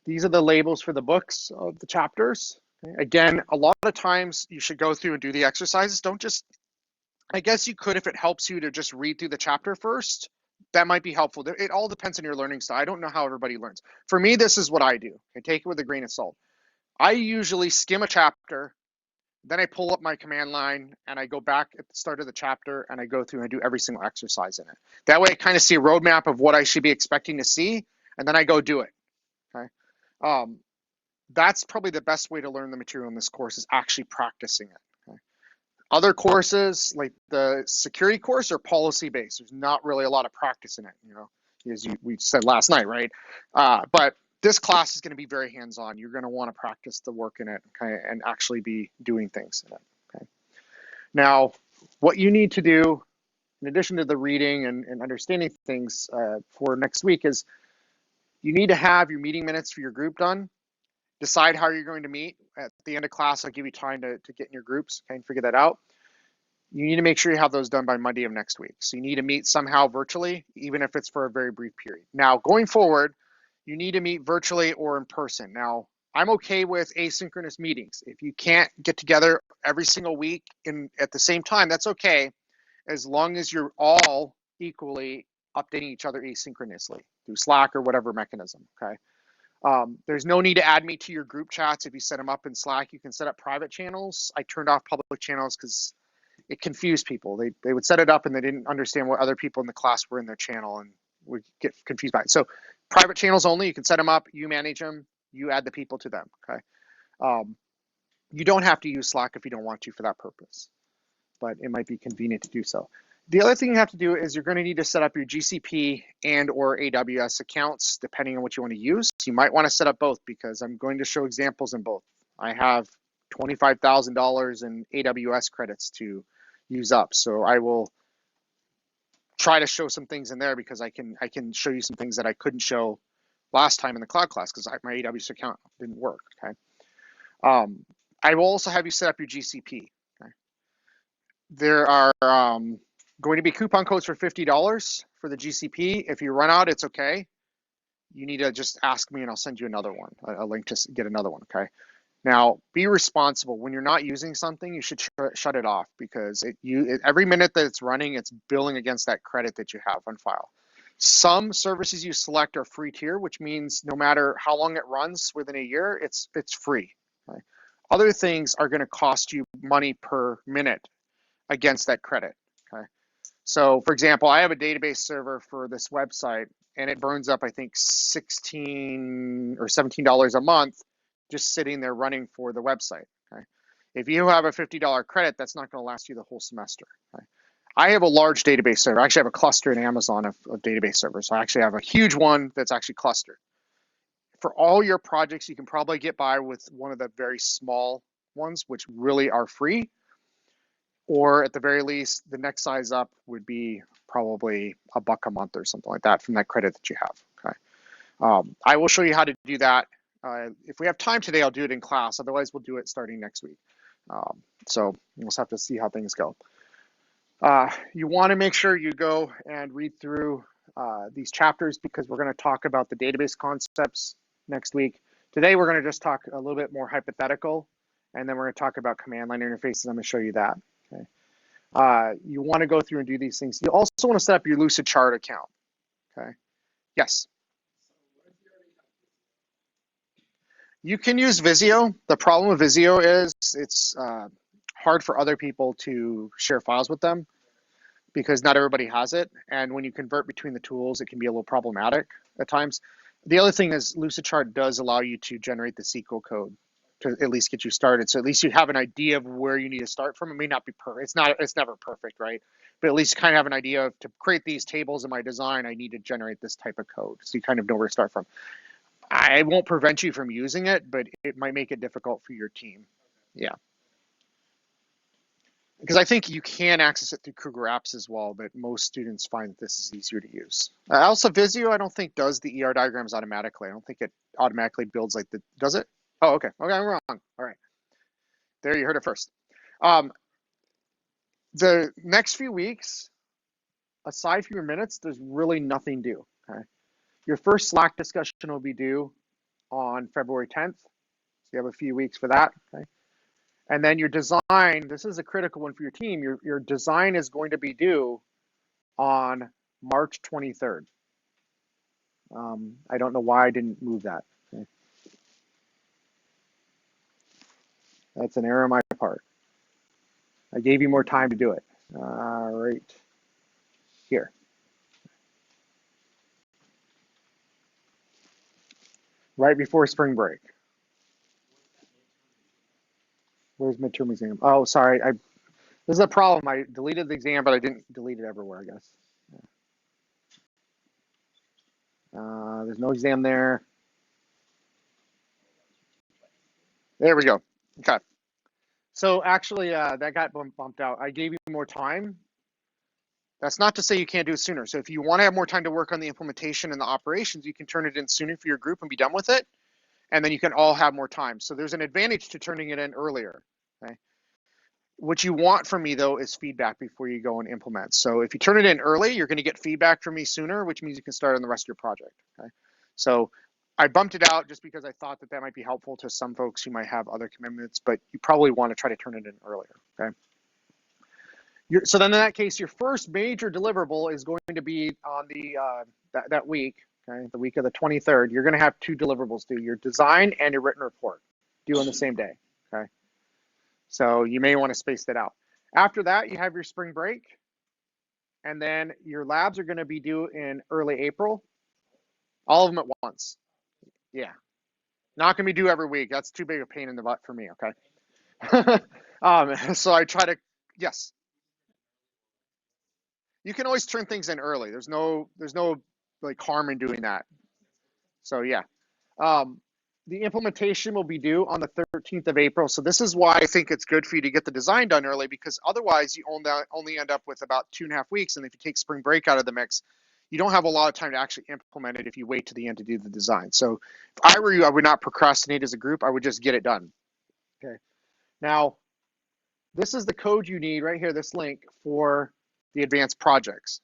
These are the labels for the books of the chapters. Okay. Again, a lot of times you should go through and do the exercises. Don't just, I guess you could if it helps you to just read through the chapter first. That might be helpful. It all depends on your learning style. I don't know how everybody learns. For me, this is what I do. Okay, take it with a grain of salt. I usually skim a chapter, then I pull up my command line and I go back at the start of the chapter and I go through and I do every single exercise in it. That way I kind of see a roadmap of what I should be expecting to see, and then I go do it, okay? That's probably the best way to learn the material in this course, is actually practicing it, okay? Other courses, like the security course, are policy-based. There's not really a lot of practice in it, as we said last night, right? But this class is going to be very hands-on. You're going to want to practice the work in it, okay, and actually be doing things in it, okay? Now, what you need to do, in addition to the reading and understanding things for next week, is you need to have your meeting minutes for your group done. Decide how you're going to meet. At the end of class, I'll give you time to get in your groups, okay, and figure that out. You need to make sure you have those done by Monday of next week. So you need to meet somehow virtually, even if it's for a very brief period. Now, going forward, you need to meet virtually or in person. Now, I'm okay with asynchronous meetings. If you can't get together every single week at the same time, that's okay, as long as you're all equally updating each other asynchronously through Slack or whatever mechanism, okay? There's no need to add me to your group chats. If you set them up in Slack, you can set up private channels. I turned off public channels because it confused people. They would set it up and they didn't understand what other people in the class were in their channel and would get confused by it. So private channels only, you can set them up, you manage them, you add the people to them, okay? You don't have to use Slack if you don't want to for that purpose, but it might be convenient to do so. The other thing you have to do is you're going to need to set up your GCP and or AWS accounts, depending on what you want to use. You might want to set up both, because I'm going to show examples in both. I have $25,000 in AWS credits to use up, so I will try to show some things in there, because I can show you some things that I couldn't show last time in the cloud class because my AWS account didn't work, okay? I will also have you set up your GCP, okay? There are going to be coupon codes for $50 for the GCP. If you run out, it's okay. You need to just ask me and I'll send you another one, a link to get another one, okay? Now, be responsible. When you're not using something, you should shut it off, because every minute that it's running, it's billing against that credit that you have on file. Some services you select are free tier, which means no matter how long it runs within a year, it's free. Okay? Other things are going to cost you money per minute against that credit. Okay. So for example, I have a database server for this website, and it burns up, I think, $16 or $17 a month just sitting there running for the website. Okay. If you have a $50 credit, that's not going to last you the whole semester. Okay. I have a large database server. I actually have a cluster in Amazon of database servers. So I actually have a huge one that's actually clustered. For all your projects, you can probably get by with one of the very small ones, which really are free. Or at the very least, the next size up would be probably $1 a month or something like that from that credit that you have. Okay. I will show you how to do that. If we have time today, I'll do it in class. Otherwise, we'll do it starting next week. So we'll just have to see how things go. You want to make sure you go and read through these chapters, because we're going to talk about the database concepts next week. Today, we're going to just talk a little bit more hypothetical, and then we're going to talk about command line interfaces. I'm going to show you that. Okay. You want to go through and do these things. You also want to set up your Lucidchart account. Okay. Yes. You can use Visio. The problem with Visio is it's hard for other people to share files with them, because not everybody has it. And when you convert between the tools, it can be a little problematic at times. The other thing is Lucidchart does allow you to generate the SQL code to at least get you started. So at least you have an idea of where you need to start from. It may not be perfect. It's never perfect, right? But at least you kind of have an idea of, to create these tables in my design, I need to generate this type of code. So you kind of know where to start from. I won't prevent you from using it, but it might make it difficult for your team. Yeah. Because I think you can access it through Cougar Apps as well, but most students find that this is easier to use. Also, Visio, I don't think does the ER diagrams automatically. I don't think it automatically builds like the, does it? Oh, okay. Okay, I'm wrong. All right. There, you heard it first. The next few weeks, aside from your minutes, there's really nothing due. Okay. Your first Slack discussion will be due on February 10th. So you have a few weeks for that. Okay. And then your design, this is a critical one for your team. Your design is going to be due on March 23rd. I don't know why I didn't move that. Okay. That's an error on my part. I gave you more time to do it. Right here. Right before spring break. Where's midterm exam? Oh, sorry. This is a problem. I deleted the exam, but I didn't delete it everywhere, I guess. There's no exam there. There we go. Okay. So actually, that got bumped out. I gave you more time. That's not to say you can't do it sooner. So if you want to have more time to work on the implementation and the operations, you can turn it in sooner for your group and be done with it. And then you can all have more time. So there's an advantage to turning it in earlier. Okay. What you want from me, though, is feedback before you go and implement. So if you turn it in early, you're going to get feedback from me sooner, which means you can start on the rest of your project. Okay. So I bumped it out just because I thought that that might be helpful to some folks who might have other commitments, but you probably want to try to turn it in earlier. Okay. So then in that case, your first major deliverable is going to be on the that week, okay, the week of the 23rd. You're going to have 2 deliverables due, your design and your written report, due on the same day. Okay. So you may want to space that out. After that, you have your spring break, and then your labs are going to be due in early April, all of them at once. Yeah. Not going to be due every week. That's too big a pain in the butt for me. Okay. So I try to, yes. You can always turn things in early. There's no like harm in doing that. So yeah. The implementation will be due on the 13th of April. So this is why I think it's good for you to get the design done early, because otherwise you only end up with about 2.5 weeks. And if you take spring break out of the mix, you don't have a lot of time to actually implement it if you wait to the end to do the design. So if I were you, I would not procrastinate as a group. I would just get it done. Okay. Now, this is the code you need right here, this link for the advanced projects.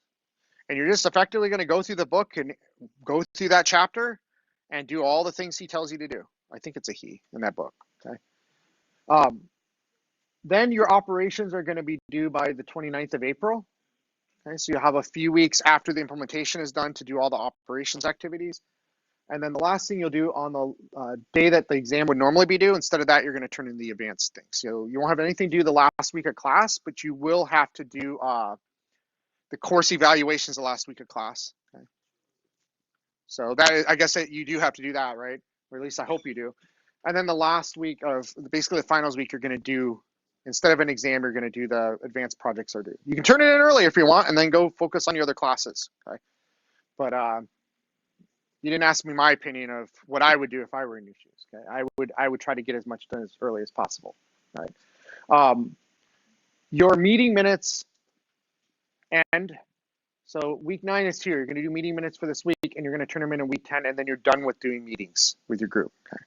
And you're just effectively going to go through the book and go through that chapter and do all the things he tells you to do. I think it's a he in that book. Okay. Then your operations are going to be due by the 29th of April. Okay, so you'll have a few weeks after the implementation is done to do all the operations activities. And then the last thing you'll do on the day that the exam would normally be due, instead of that, you're going to turn in the advanced thing. So you won't have anything due the last week of class, but you will have to do the course evaluations the last week of class. Okay. So that is, I guess that you do have to do that, right? Or at least I hope you do. And then the last week of basically the finals week, you're going to do, instead of an exam, you're going to do the advanced projects are due. You can turn it in early if you want, and then go focus on your other classes. Okay. But you didn't ask me my opinion of what I would do if I were in your shoes. Okay. I would try to get as much done as early as possible. Right. Your meeting minutes end. So week 9 is here. You're going to do meeting minutes for this week, and you're going to turn them in week 10, and then you're done with doing meetings with your group. Okay.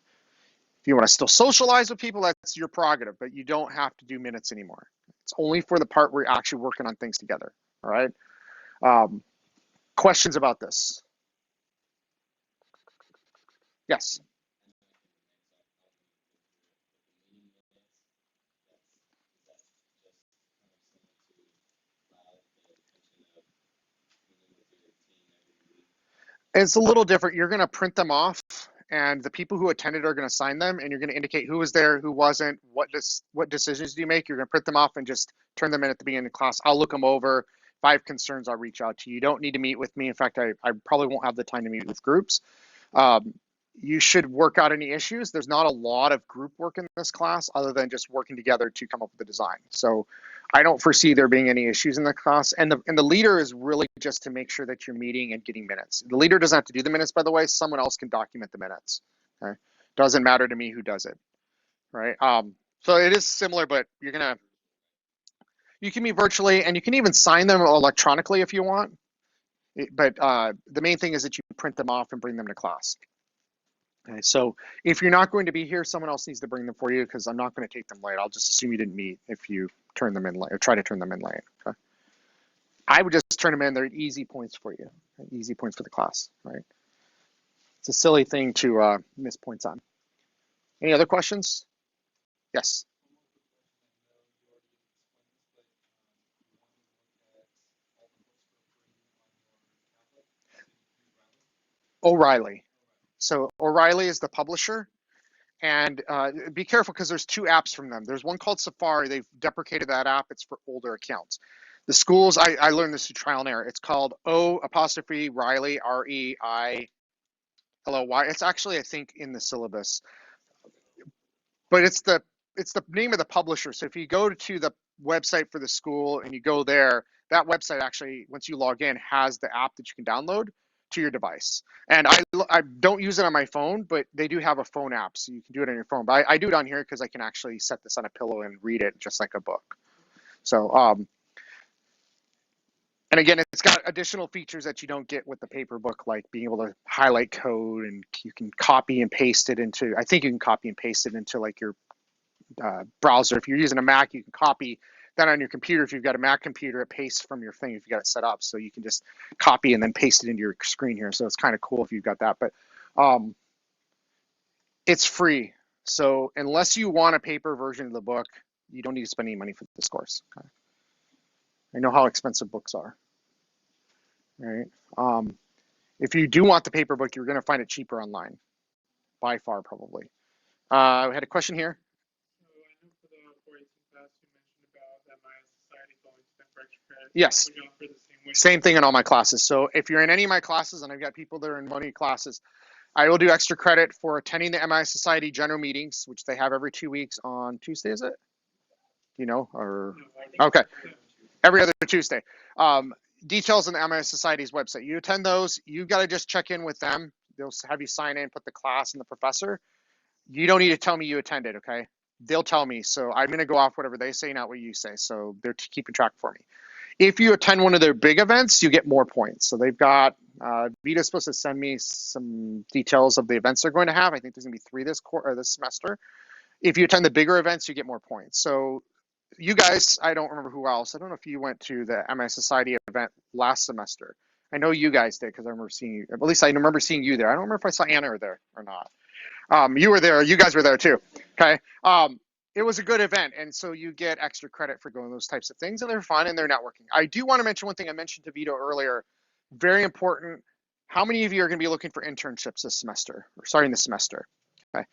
If you want to still socialize with people, that's your prerogative, but you don't have to do minutes anymore. It's only for the part where you're actually working on things together. All right. Questions about this? Yes. It's a little different. You're going to print them off, and the people who attended are going to sign them, and you're going to indicate who was there, who wasn't, what decisions do you make. You're going to print them off and just turn them in at the beginning of class. I'll look them over. If I have concerns, I'll reach out to you. You don't need to meet with me. In fact, I probably won't have the time to meet with groups. You should work out any issues. There's not a lot of group work in this class other than just working together to come up with the design. So I don't foresee there being any issues in the class. And the leader is really just to make sure that you're meeting and getting minutes. The leader doesn't have to do the minutes, by the way. Someone else can document the minutes. Okay? Doesn't matter to me who does it. Right. So it is similar, but you can meet virtually, and you can even sign them electronically if you want. But the main thing is that you print them off and bring them to class. Okay, so if you're not going to be here, someone else needs to bring them for you, because I'm not going to take them late. I'll just assume you didn't meet if you turn them in late or try to turn them in late. Okay? I would just turn them in. They're easy points for you, right? Easy points for the class, right? It's a silly thing to miss points on. Any other questions? Yes. O'Reilly. So O'Reilly is the publisher. And be careful, because there's 2 apps from them. There's one called Safari. They've deprecated that app. It's for older accounts. The schools, I learned this through trial and error. It's called O''Riley, REILOY. It's actually, I think, in the syllabus. But it's the name of the publisher. So if you go to the website for the school and you go there, that website actually, once you log in, has the app that you can download to your device. And I don't use it on my phone, but they do have a phone app, so you can do it on your phone. But I do it on here because I can actually set this on a pillow and read it just like a book. So, and again, it's got additional features that you don't get with the paper book, like being able to highlight code, and you can copy and paste it into, I think you can copy and paste it into like your browser. If you're using a Mac, you can copy that on your computer. If you've got a Mac computer, it pastes from your thing if you got it set up. So you can just copy and then paste it into your screen here. So it's kind of cool if you've got that. But it's free. So unless you want a paper version of the book, you don't need to spend any money for this course. Okay? I know how expensive books are. Right? If you do want the paper book, you're going to find it cheaper online, by far probably. We had a question here. So I know for the 418 class you mentioned about that MIS Society going to them for extra credit. Yes. Would you offer the same way? Same thing in all my classes. So if you're in any of my classes, and I've got people that are in one of your classes, I will do extra credit for attending the MIS Society general meetings, which they have every 2 weeks on Tuesday, is it? Do you know? Or No, okay, every other Tuesday. Details on the MIS Society's website. You attend those, you got to just check in with them. They'll have you sign in, put the class and the professor. You don't need to tell me you attended, okay? They'll tell me. So I'm going to go off whatever they say, not what you say. So they're keeping track for me. If you attend one of their big events, you get more points. So they've got, Vita's supposed to send me some details of the events they're going to have. I think there's going to be 3 this semester. If you attend the bigger events, you get more points. So you guys, I don't remember who else. I don't know if you went to the MIS Society event last semester. I know you guys did, because I remember seeing you. At least I remember seeing you there. I don't remember if I saw Anna there or not. You were there. You guys were there too. Okay. it was a good event, and so you get extra credit for going those types of things, and they're fun and they're networking. I do want to mention one thing I mentioned to Vito earlier, very important. How many of you are going to be looking for internships this semester, or starting this semester? Okay.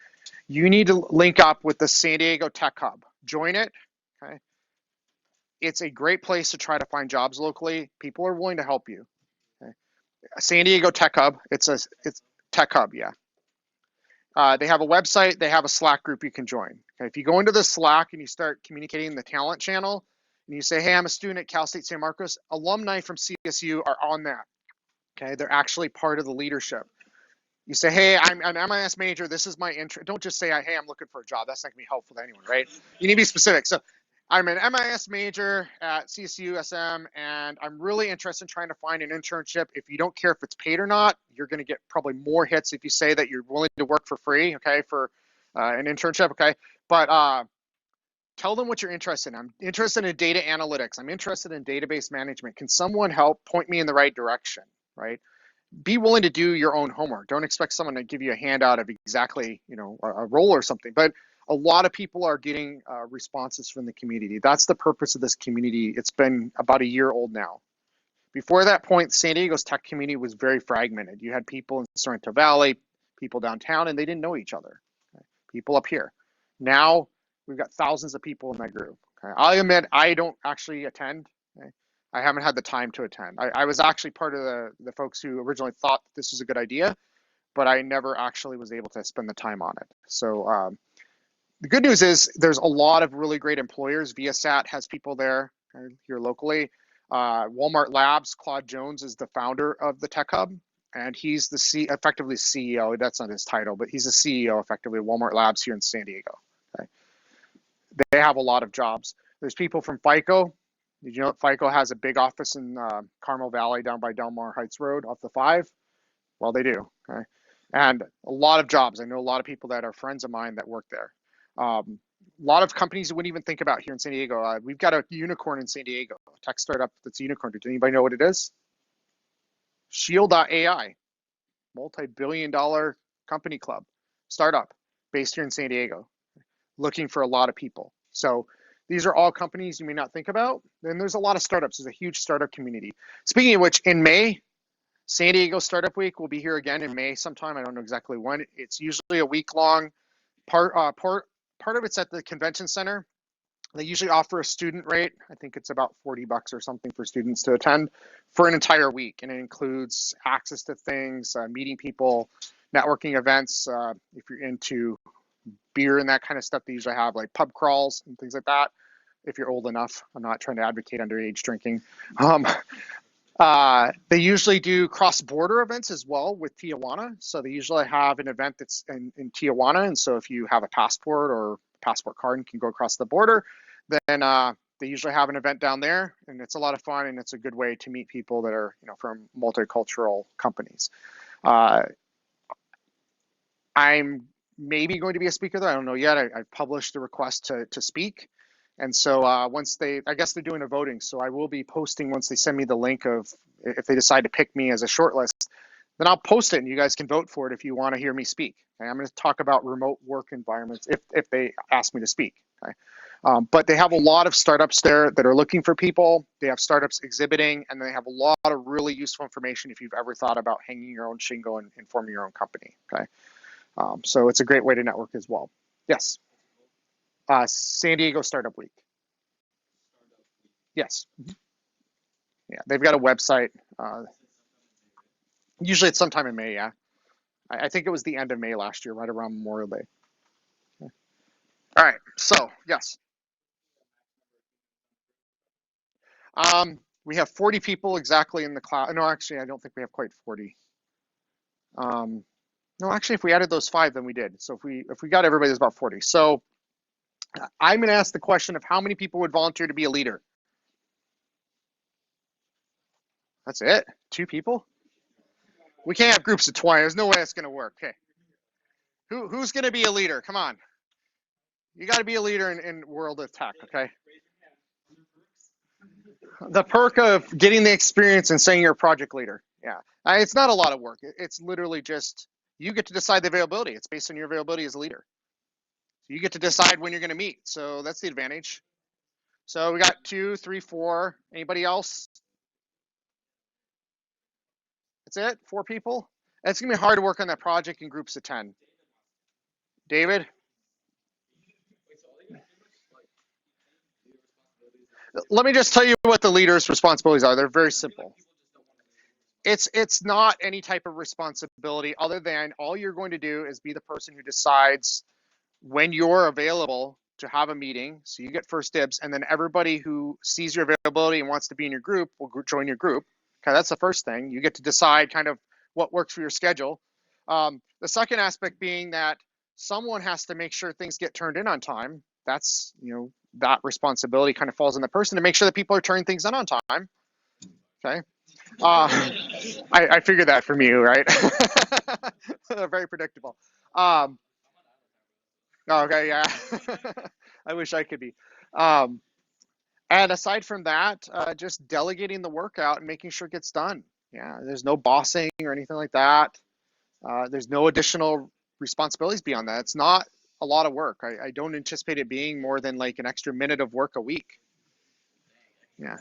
You need to link up with the San Diego Tech Hub. Join it. Okay. It's a great place to try to find jobs locally. People are willing to help you. Okay. San Diego Tech Hub. It's Tech Hub, yeah. They have a website. They have a Slack group you can join. Okay. If you go into the Slack and you start communicating in the talent channel, and you say, "Hey, I'm a student at Cal State San Marcos," alumni from CSU are on that. Okay. They're actually part of the leadership. You say, "Hey, I'm an MIS major. This is my interest." Don't just say, "Hey, I'm looking for a job." That's not gonna be helpful to anyone, right? You need to be specific. So I'm an MIS major at CSU SM, and I'm really interested in trying to find an internship. If you don't care if it's paid or not, you're going to get probably more hits if you say that you're willing to work for free, okay, for an internship, okay? But tell them what you're interested in. I'm interested in data analytics. I'm interested in database management. Can someone help point me in the right direction, right? Be willing to do your own homework. Don't expect someone to give you a handout of exactly, a role or something. But a lot of people are getting responses from the community. That's the purpose of this community. It's been about a year old now. Before that point, San Diego's tech community was very fragmented. You had people in Sorrento Valley, people downtown, and they didn't know each other. Okay? People up here. Now we've got thousands of people in that group. Okay? I'll admit I don't actually attend. Okay? I haven't had the time to attend. I was actually part of the folks who originally thought this was a good idea, but I never actually was able to spend the time on it. So the good news is there's a lot of really great employers. Viasat has people there here locally. Walmart Labs, Claude Jones is the founder of the Tech Hub, and he's effectively CEO. That's not his title, but he's the CEO effectively of Walmart Labs here in San Diego. Okay? They have a lot of jobs. There's people from FICO. Did you know that FICO has a big office in Carmel Valley down by Del Mar Heights Road off the 5? Well, they do. Okay? And a lot of jobs. I know a lot of people that are friends of mine that work there. A lot of companies you wouldn't even think about here in San Diego. We've got a unicorn in San Diego, a tech startup that's a unicorn. Does anybody know what it is? Shield.ai, multi-billion-dollar company club, startup based here in San Diego, looking for a lot of people. So these are all companies you may not think about. Then there's a lot of startups. There's a huge startup community. Speaking of which, in May, San Diego Startup Week will be here again in May sometime. I don't know exactly when. It's usually a week-long. Part of it's at the convention center. They usually offer a student rate. I think it's about $40 or something for students to attend for an entire week. And it includes access to things, meeting people, networking events. If you're into beer and that kind of stuff, they usually have like pub crawls and things like that. If you're old enough, I'm not trying to advocate underage drinking. They usually do cross-border events as well with Tijuana. So they usually have an event that's in Tijuana. And so if you have a passport or passport card and can go across the border, then they usually have an event down there. And it's a lot of fun, and it's a good way to meet people that are from multicultural companies. I'm maybe going to be a speaker there. I don't know yet. I've published a request to speak. And so I guess they're doing a voting. So I will be posting once they send me the link of if they decide to pick me as a shortlist, then I'll post it and you guys can vote for it if you want to hear me speak. Okay? I'm going to talk about remote work environments if they ask me to speak. Okay? But they have a lot of startups there that are looking for people. They have startups exhibiting, and they have a lot of really useful information if you've ever thought about hanging your own shingle and forming your own company. Okay? So it's a great way to network as well. Yes. San Diego Startup Week. Yes. Mm-hmm. Yeah, they've got a website. Usually it's sometime in May, yeah. I think it was the end of May last year, right around Memorial Day. Okay. All right, so, yes. We have 40 people exactly in the class. No, actually, I don't think we have quite 40. No, actually, if we added those 5, then we did. So if we got everybody, there's about 40. So I'm going to ask the question of how many people would volunteer to be a leader? That's it? 2 people? We can't have groups of 20. There's no way it's going to work. Okay. Who's going to be a leader? Come on. You got to be a leader in world of tech, okay? The perk of getting the experience and saying you're a project leader. Yeah. It's not a lot of work. It's literally just you get to decide the availability. It's based on your availability as a leader. You get to decide when you're going to meet. So that's the advantage. So we got 2, 3, 4. Anybody else? That's it? 4 people? It's going to be hard to work on that project in groups of 10. David? Let me just tell you what the leader's responsibilities are. They're very simple. It's not any type of responsibility other than all you're going to do is be the person who decides when you're available to have a meeting. So you get first dibs, and then everybody who sees your availability and wants to be in your group will join your group. Okay, that's the first thing. You get to decide kind of what works for your schedule. The second aspect being that someone has to make sure things get turned in on time. That's, that responsibility kind of falls on the person to make sure that people are turning things in on time. Okay. I figured that from you, right? Very predictable. Okay, yeah. I wish I could be. And aside from that, just delegating the work out and making sure it gets done. Yeah, there's no bossing or anything like that. There's no additional responsibilities beyond that. It's not a lot of work. I don't anticipate it being more than like an extra minute of work a week. Yeah,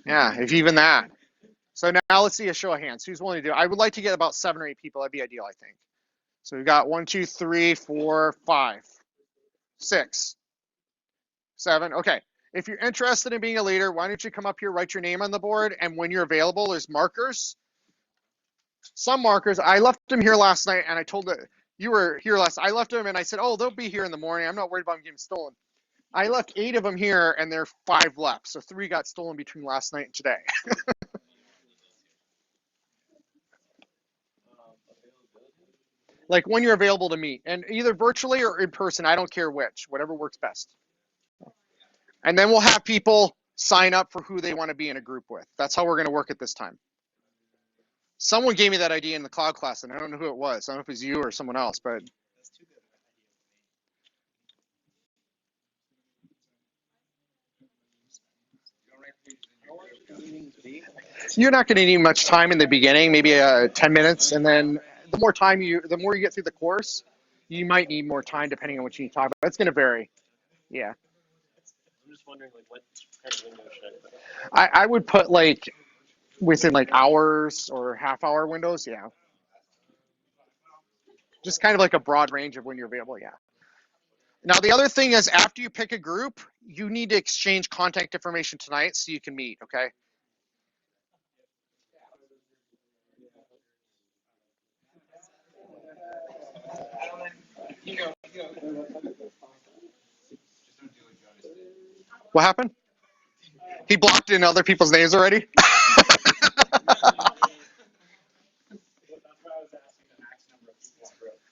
if even that. So now let's see a show of hands. Who's willing to do it? I would like to get about 7 or 8 people. That'd be ideal, I think. So we've got 1, 2, 3, 4, 5, 6, 7. Okay. If you're interested in being a leader, why don't you come up here, write your name on the board, and when you're available, there's markers. Some markers. I left them here last night, and I told that you were here last. I left them, and I said, "Oh, they'll be here in the morning. I'm not worried about them getting stolen." I left 8 of them here, and there are 5 left. So 3 got stolen between last night and today. Like when you're available to meet, and either virtually or in person. I don't care which, whatever works best. And then we'll have people sign up for who they want to be in a group with. That's how we're going to work it this time. Someone gave me that idea in the cloud class, and I don't know who it was. I don't know if it was you or someone else, but you're not going to need much time in the beginning, maybe 10 minutes, and then the more you get through the course, you might need more time depending on what you need to talk about. It's going to vary. Yeah. I'm just wondering, like, what kind of window should I put? I would put like within like hours or half-hour windows. Yeah. Just kind of like a broad range of when you're available. Yeah. Now, the other thing is after you pick a group, you need to exchange contact information tonight so you can meet, okay? What happened? He blocked in other people's names already?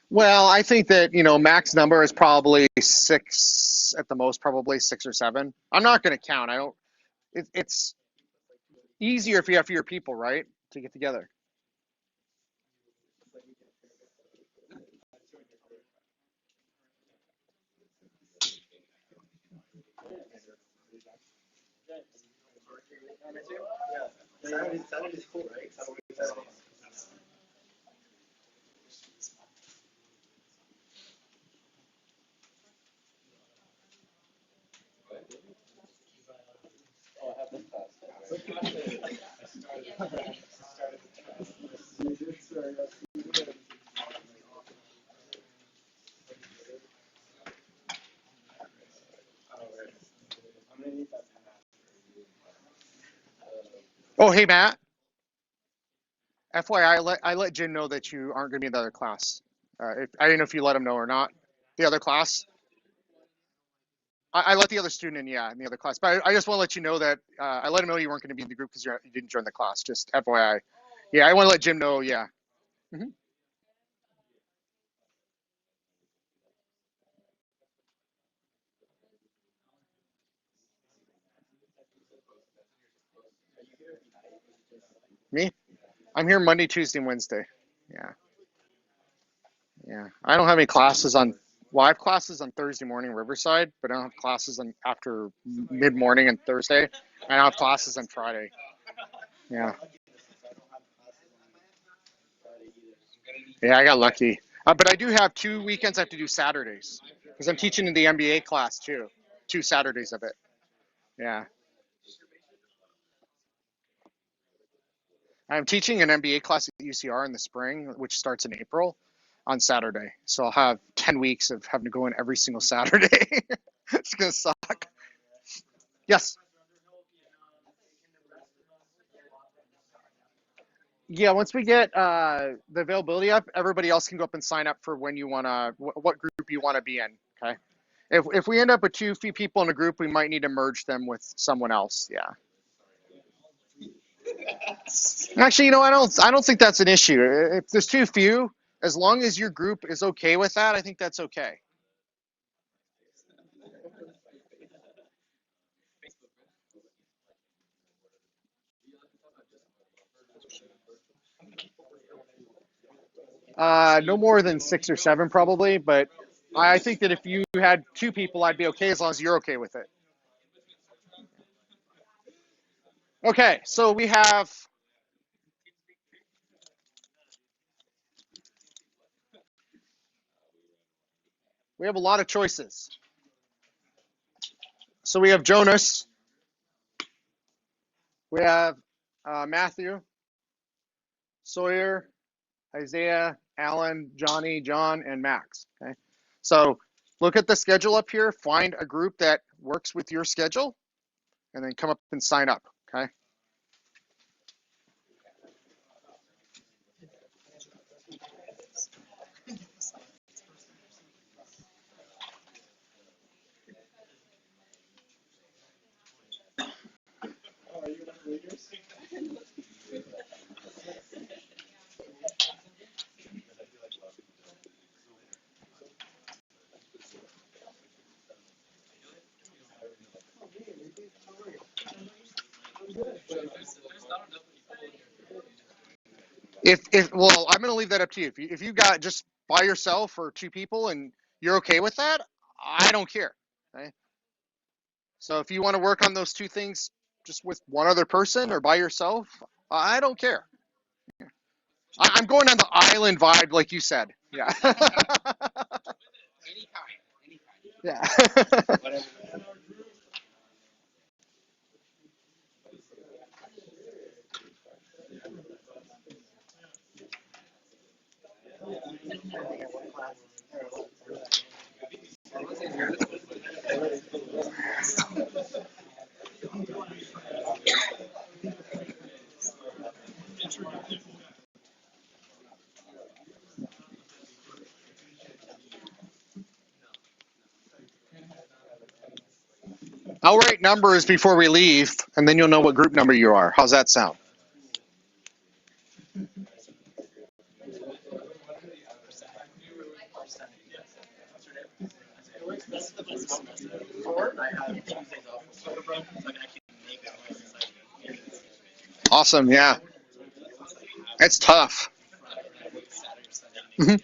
Well, I think that, max number is probably 6 at the most, probably 6 or 7. I'm not going to count. It's easier if you have fewer people, right? To get together. Saturday's cool, right? Oh, hey, Matt. FYI, I let Jim know that you aren't going to be in the other class. I didn't know if you let him know or not. The other class. I let the other student in, yeah, in the other class. But I just want to let you know that I let him know you weren't going to be in the group because you didn't join the class. Just FYI. Yeah, I want to let Jim know, yeah. Mm-hmm. Me? I'm here Monday, Tuesday, and Wednesday. Yeah. Yeah. I don't have any classes on, well, I have classes on Thursday morning, Riverside, but I don't have classes on after mid morning and Thursday. And I don't have classes on Friday. Yeah. Yeah, I got lucky. But I do have 2 weekends I have to do Saturdays. because I'm teaching in the MBA class too, 2 Saturdays of it. Yeah. I'm teaching an MBA class at UCR in the spring, which starts in April on Saturday. So I'll have 10 weeks of having to go in every single Saturday. It's going to suck. Yes. Yeah, once we get the availability up, everybody else can go up and sign up for when you want to, what group you want to be in. Okay. If we end up with too few people in a group, we might need to merge them with someone else. Yeah. Actually, I don't think that's an issue. If there's too few, as long as your group is okay with that, I think that's okay. No more than 6 or 7 probably, but I think that if you had 2 people, I'd be okay as long as you're okay with it. Okay, so we have a lot of choices. So we have Jonas, we have Matthew, Sawyer, Isaiah, Alan, Johnny, John, and Max. Okay, so look at the schedule up here, find a group that works with your schedule, and then come up and sign up. Okay. If well, I'm going to leave that up to you. If you got just by yourself or 2 people and you're okay with that, I don't care. Okay? So if you want to work on those 2 things just with one other person or by yourself, I don't care. I'm going on the island vibe, like you said. Yeah. Yeah. I'll write numbers before we leave, and then you'll know what group number you are. How's that sound? Awesome. Yeah. It's tough. Mhm.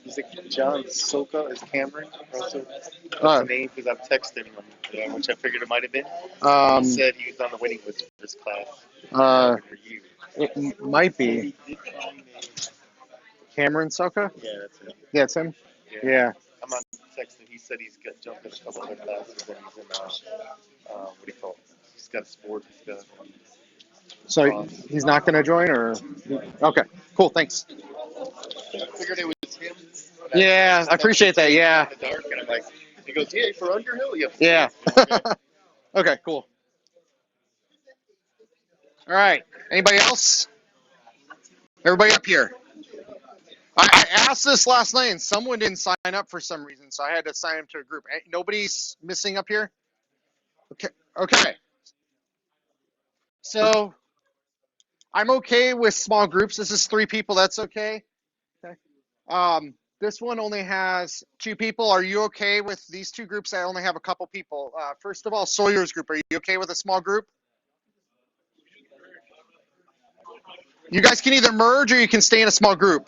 Is it John Soka? Is Cameron also the name? Because I've texted him, which I figured it might have been. He said he was on the waiting list for this class. For you. It might be Cameron Soka. Yeah, that's it. Yeah, it's him. Yeah. I'm on texting. He said he's got jumped in a couple other classes and he's in what do you call it? He's got sports. He's got. So he's not going to join, or okay, cool, thanks. I figured it was him. Yeah, I appreciate that. Yeah. In the dark, and I'm like, he goes, yeah, for Underhill. Yeah. Okay, cool. All right. Anybody else? Everybody up here. I asked this last night and someone didn't sign up for some reason, so I had to sign up to a group. Nobody's missing up here? Okay. Okay. So I'm okay with small groups. This is 3 people. That's okay. Okay. This one only has 2 people. Are you okay with these 2 groups that only have a couple people? First of all, Sawyer's group. Are you okay with a small group? You guys can either merge or you can stay in a small group.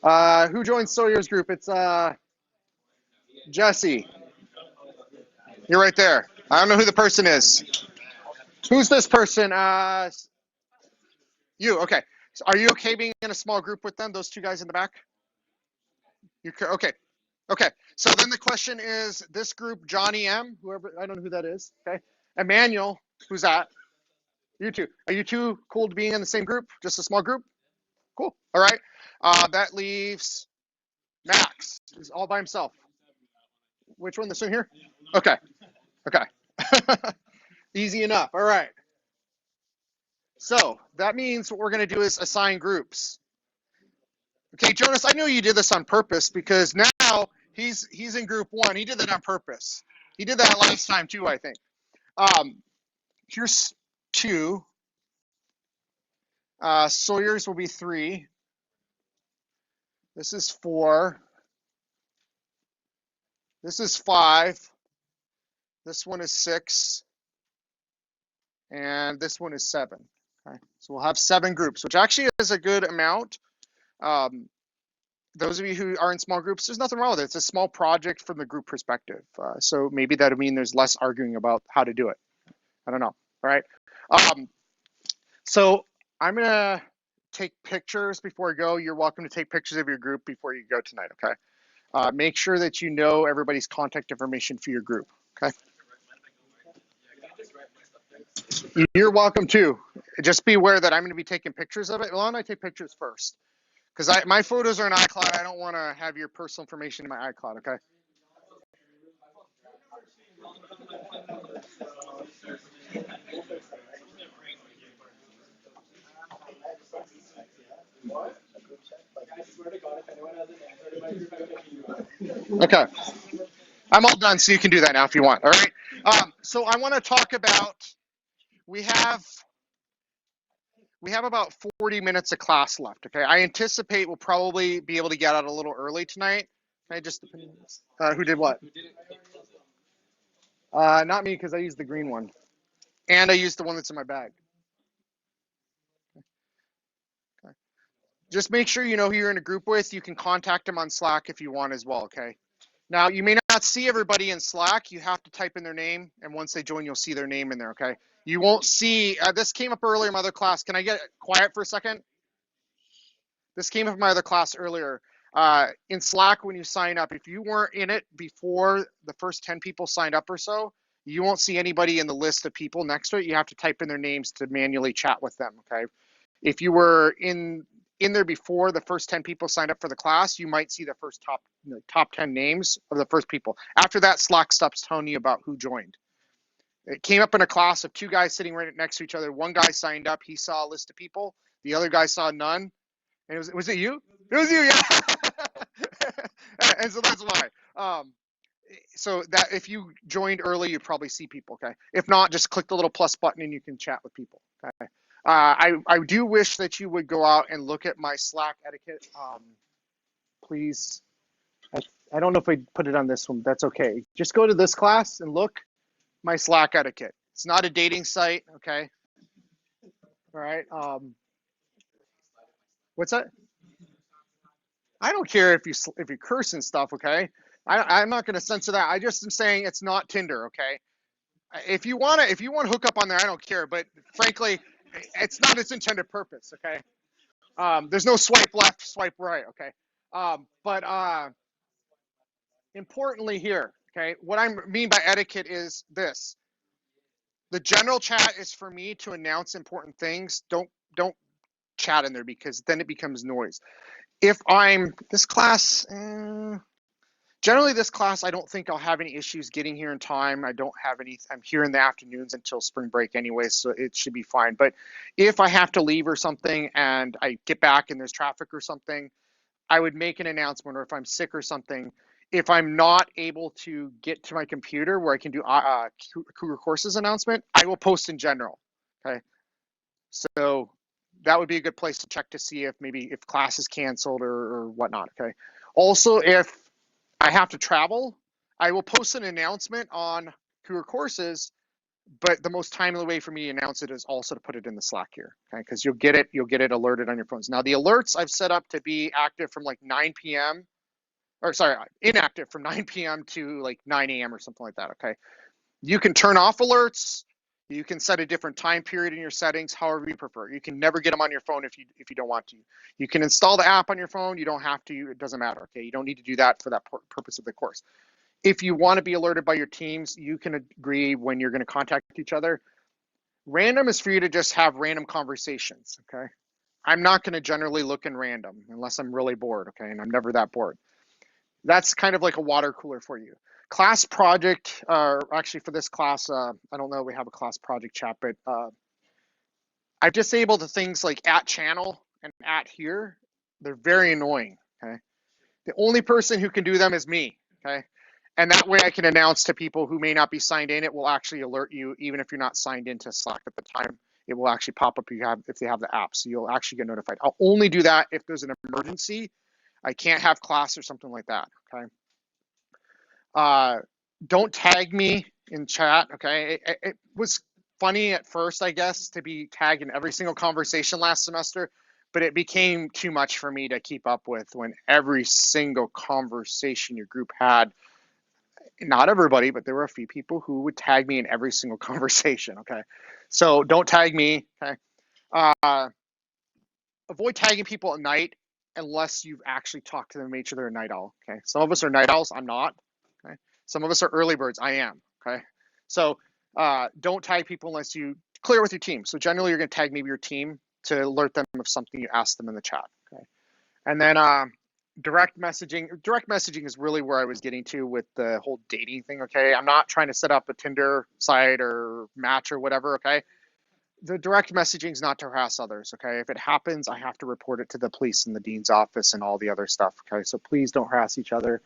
Who joined Sawyer's group? It's Jesse. You're right there. I don't know who the person is. Who's this person? You. Okay. So are you okay being in a small group with them? Those 2 guys in the back. You okay? Okay. So then the question is, this group, Johnny M, whoever, I don't know who that is. Okay. Emmanuel, who's that? You 2. Are you 2 cool to being in the same group? Just a small group? Cool. All right. That leaves Max. He's all by himself. Which one? This one here? Okay. Okay. Easy enough. All right. So that means what we're going to do is assign groups. Okay, Jonas, I know you did this on purpose because now he's in group 1. He did that on purpose. He did that last time too, I think. Here's 2. Sawyer's will be 3. This is 4. This is 5. This one is 6. And this one is 7. Okay, so we'll have 7 groups, which actually is a good amount. Those of you who are in small groups, there's nothing wrong with it. It's a small project from the group perspective. So maybe that'll mean there's less arguing about how to do it. I don't know. All right. So I'm going to take pictures before I go. You're welcome to take pictures of your group before you go tonight. Okay. Make sure that you know everybody's contact information for your group. Okay. You're welcome to. Just be aware that I'm going to be taking pictures of it. Well, I take pictures first because my photos are in iCloud. I don't want to have your personal information in my iCloud. Okay. Okay. I'm all done, so you can do that now if you want. All right. So I want to talk about. We have about 40 minutes of class left. Okay. I anticipate we'll probably be able to get out a little early tonight. Okay. Just who did what? Not me, because I used the green one, and I used the one that's in my bag. Okay. Just make sure you know who you're in a group with. You can contact them on Slack if you want as well. Okay. Now, you may not see everybody in Slack. You have to type in their name, and once they join, you'll see their name in there, okay? You won't see, this came up earlier in my other class. Can I get quiet for a second? This came up in my other class earlier. In Slack, when you sign up, if you weren't in it before the first 10 people signed up or so, you won't see anybody in the list of people next to it. You have to type in their names to manually chat with them, okay? If you were in there before the first 10 people signed up for the class, you might see the first top 10 names of the first people. After that, Slack stops telling you about who joined. It came up in a class of 2 guys sitting right next to each other. One guy signed up. He saw a list of people. The other guy saw none. And was it you? It was you, yeah. And so that's why. So that if you joined early, you probably see people, okay? If not, just click the little plus button and you can chat with people, okay? I do wish that you would go out and look at my Slack etiquette. Please. I don't know if I put it on this one. That's okay. Just go to this class and look my Slack etiquette. It's not a dating site, okay? All right. What's that? I don't care if you curse and stuff, okay? I'm not going to censor that. I just am saying it's not Tinder, okay? If you want to hook up on there, I don't care. But frankly, it's not its intended purpose, okay? There's no swipe left, swipe right, okay? But importantly here, okay, what I mean by etiquette is this. The general chat is for me to announce important things. Don't chat in there because then it becomes noise. If I'm this class, Generally, this class, I don't think I'll have any issues getting here in time. I don't have any, I'm here in the afternoons until spring break anyway, so it should be fine. But if I have to leave or something and I get back and there's traffic or something, I would make an announcement, or if I'm sick or something, if I'm not able to get to my computer where I can do Cougar Courses announcement, I will post in general, okay? So that would be a good place to check to see if maybe if class is canceled or whatnot, okay? Also, if I have to travel, I will post an announcement on Cougar Courses, but the most timely way for me to announce it is also to put it in the Slack here, okay? Because you'll get it alerted on your phones. Now the alerts I've set up to be active from like 9 p.m. or sorry, inactive from 9 p.m. to like 9 a.m. or something like that, okay? You can turn off alerts. You can set a different time period in your settings, however you prefer. You can never get them on your phone if you don't want to. You can install the app on your phone. You don't have to. It doesn't matter, okay? You don't need to do that for that purpose of the course. If you want to be alerted by your teams, you can agree when you're going to contact each other. Random is for you to just have random conversations, okay? I'm not going to generally look in random unless I'm really bored, okay? And I'm never that bored. That's kind of like a water cooler for you. Class project, actually for this class, I don't know, we have a class project chat, but I've disabled the things like at channel and at here. They're very annoying, okay? The only person who can do them is me, okay? And that way I can announce to people who may not be signed in. It will actually alert you even if you're not signed into Slack at the time. It will actually pop up if they have the app, so you'll actually get notified. I'll only do that if there's an emergency. I can't have class or something like that, okay? Don't tag me in chat, okay? It was funny at first, I guess, to be tagged in every single conversation last semester, but it became too much for me to keep up with when every single conversation your group had. Not everybody, but there were a few people who would tag me in every single conversation, okay? So don't tag me, okay? Avoid tagging people at night unless you've actually talked to them and made sure they're a night owl, okay? Some of us are night owls, I'm not, okay? Some of us are early birds, I am, okay? So don't tag people unless you clear with your team. So generally you're gonna tag maybe your team to alert them of something you asked them in the chat, okay? And then direct messaging is really where I was getting to with the whole dating thing, okay? I'm not trying to set up a Tinder site or Match or whatever, okay? The direct messaging is not to harass others, okay? If it happens, I have to report it to the police and the dean's office and all the other stuff, okay? So please don't harass each other.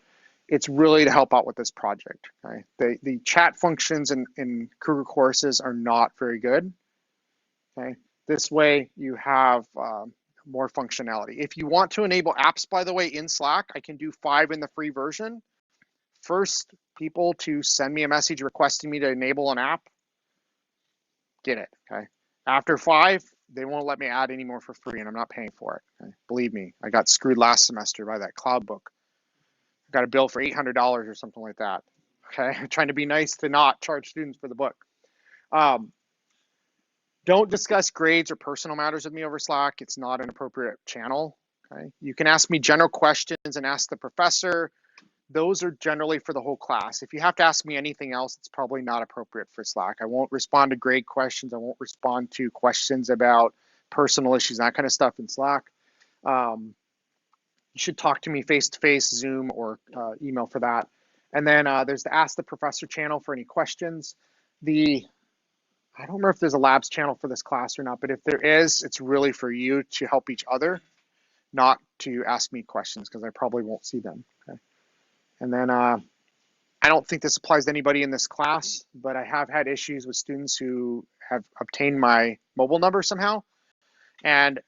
It's really to help out with this project, okay? The chat functions in Cougar Courses are not very good, okay? This way you have more functionality. If you want to enable apps, by the way, in Slack, I can do 5 in the free version. First people to send me a message requesting me to enable an app, get it, okay? After 5, they won't let me add any more for free, and I'm not paying for it, okay? Believe me, I got screwed last semester by that cloud book. I got a bill for $800 or something like that, okay? I'm trying to be nice to not charge students for the book. Don't discuss grades or personal matters with me over Slack. It's not an appropriate channel, okay? You can ask me general questions and ask the professor. Those are generally for the whole class. If you have to ask me anything else, it's probably not appropriate for Slack. I won't respond to grade questions. I won't respond to questions about personal issues, that kind of stuff in Slack. You should talk to me face-to-face, Zoom, or email for that. And then there's the Ask the Professor channel for any questions. I don't remember if there's a labs channel for this class or not, but if there is, it's really for you to help each other, not to ask me questions because I probably won't see them, okay? And then I don't think this applies to anybody in this class, but I have had issues with students who have obtained my mobile number somehow and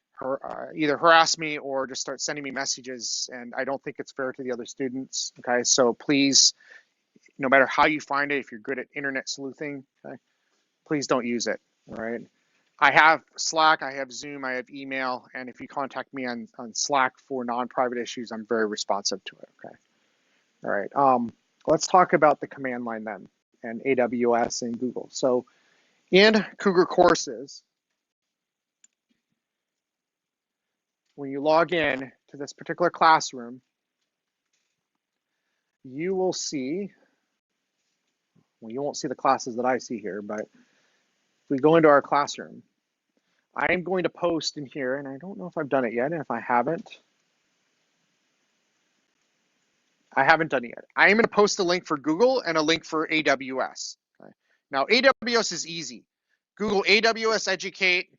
either harass me or just start sending me messages, and I don't think it's fair to the other students, okay? So please, no matter how you find it, if you're good at internet sleuthing, okay, please don't use it, all right? I have Slack, I have Zoom, I have email, and if you contact me on Slack for non-private issues, I'm very responsive to it, okay? All right, let's talk about the command line then, and AWS and Google. So in Cougar Courses, when you log in to this particular classroom, you will see, well, you won't see the classes that I see here, but if we go into our classroom, I am going to post in here, and I don't know if I've done it yet, and if I haven't, I haven't done it yet. I am going to post a link for Google and a link for AWS. Okay. Now, AWS is easy. Google AWS Educate.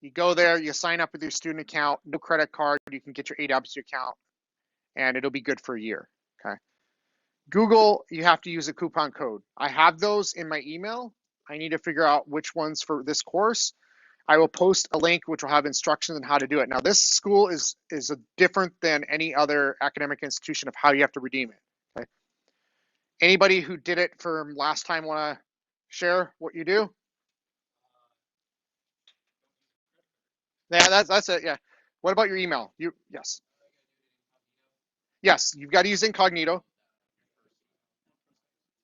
You go there, you sign up with your student account, no credit card. You can get your AWS account, and it'll be good for a year. Okay. Google, you have to use a coupon code. I have those in my email. I need to figure out which ones for this course. I will post a link which will have instructions on how to do it. Now, this school is different than any other academic institution of how you have to redeem it. Okay. Anybody who did it from last time want to share what you do? Yeah, that's it. Yeah. What about your email? Yes. Yes, you've got to use incognito.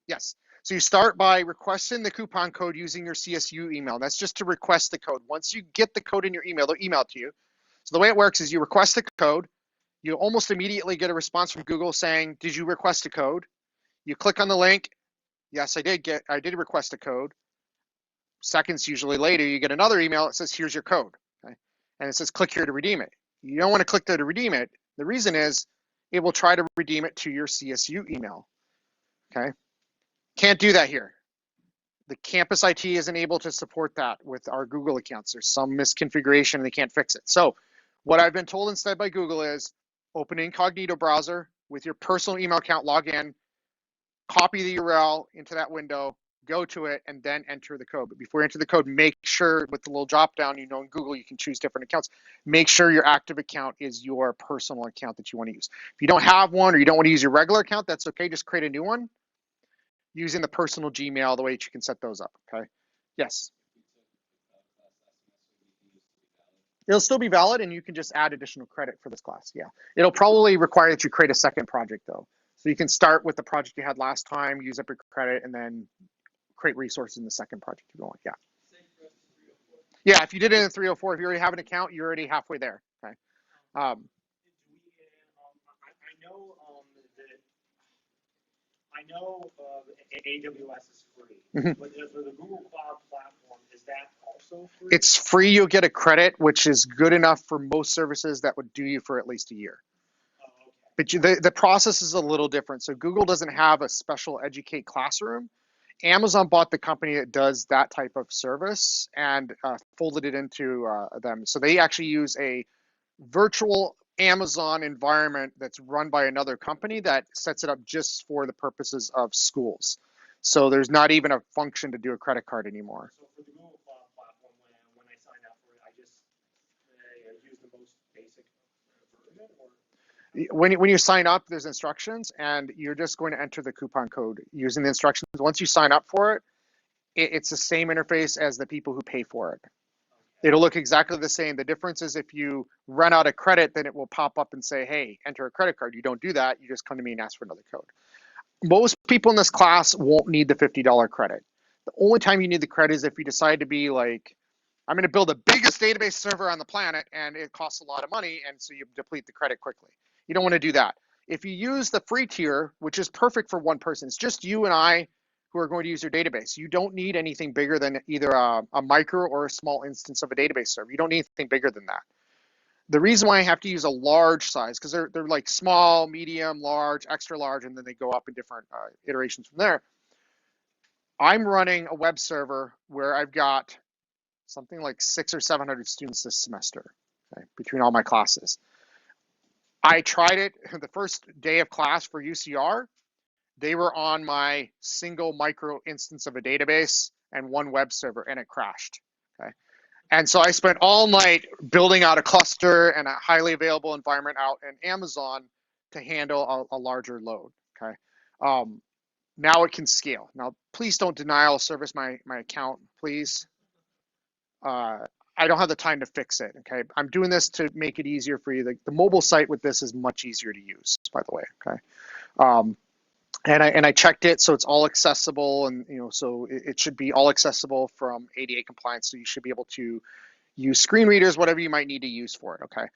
Yes. So you start by requesting the coupon code using your CSU email. That's just to request the code. Once you get the code in your email, they'll email it to you. So the way it works is you request the code. You almost immediately get a response from Google saying, did you request a code? You click on the link. Yes, I did request a code. Seconds usually later, you get another email that says, here's your code. Okay? And it says, click here to redeem it. You don't want to click there to redeem it. The reason is it will try to redeem it to your CSU email. Okay. Can't do that here. The campus IT isn't able to support that with our Google accounts. There's some misconfiguration and they can't fix it. So what I've been told instead by Google is open an incognito browser with your personal email account, log in, copy the URL into that window, go to it, and then enter the code. But before you enter the code, make sure with the little drop down, in Google, you can choose different accounts. Make sure your active account is your personal account that you want to use. If you don't have one or you don't want to use your regular account, that's okay. Just create a new one using the personal Gmail, the way that you can set those up, okay? Yes. It'll still be valid, and you can just add additional credit for this class, yeah. It'll probably require that you create a second project, though. So you can start with the project you had last time, use up your credit, and then create resources in the second project you're going, yeah. Yeah, if you did it in 304, if you already have an account, you're already halfway there, okay? I know AWS is free, but for the Google Cloud platform, is that also free? It's free. You'll get a credit, which is good enough for most services that would do you for at least a year. Okay. But the process is a little different. So Google doesn't have a special Educate classroom. Amazon bought the company that does that type of service and folded it into them. So they actually use a virtual Amazon environment that's run by another company that sets it up just for the purposes of schools. So there's not even a function to do a credit card anymore. So for the Google Cloud platform, when I sign up for it, I just use the most basic version? When you sign up, there's instructions, and you're just going to enter the coupon code using the instructions. Once you sign up for it, it's the same interface as the people who pay for it. It'll look exactly the same. The difference is if you run out of credit, then it will pop up and say, hey, enter a credit card. You don't do that. You just come to me and ask for another code. Most people in this class won't need the $50 credit. The only time you need the credit is if you decide to be like, I'm going to build the biggest database server on the planet, and it costs a lot of money, and so you deplete the credit quickly. You don't want to do that. If you use the free tier, which is perfect for one person, it's just you and I who are going to use your database. You don't need anything bigger than either a micro or a small instance of a database server. You don't need anything bigger than that. The reason why I have to use a large size, because they're like small, medium, large, extra large, and then they go up in different iterations from there. I'm running a web server where I've got something like 600 or 700 students this semester, okay, between all my classes. I tried it the first day of class for UCR. They were on my single micro instance of a database and one web server, and it crashed. Okay. And so I spent all night building out a cluster and a highly available environment out in Amazon to handle a larger load. Okay. Now it can scale. Now, please don't denial service my account, please. I don't have the time to fix it. Okay. I'm doing this to make it easier for you. The mobile site with this is much easier to use, by the way. Okay. And I checked it, so it's all accessible, and so it should be all accessible from ADA compliance. So you should be able to use screen readers, whatever you might need to use for it. Okay,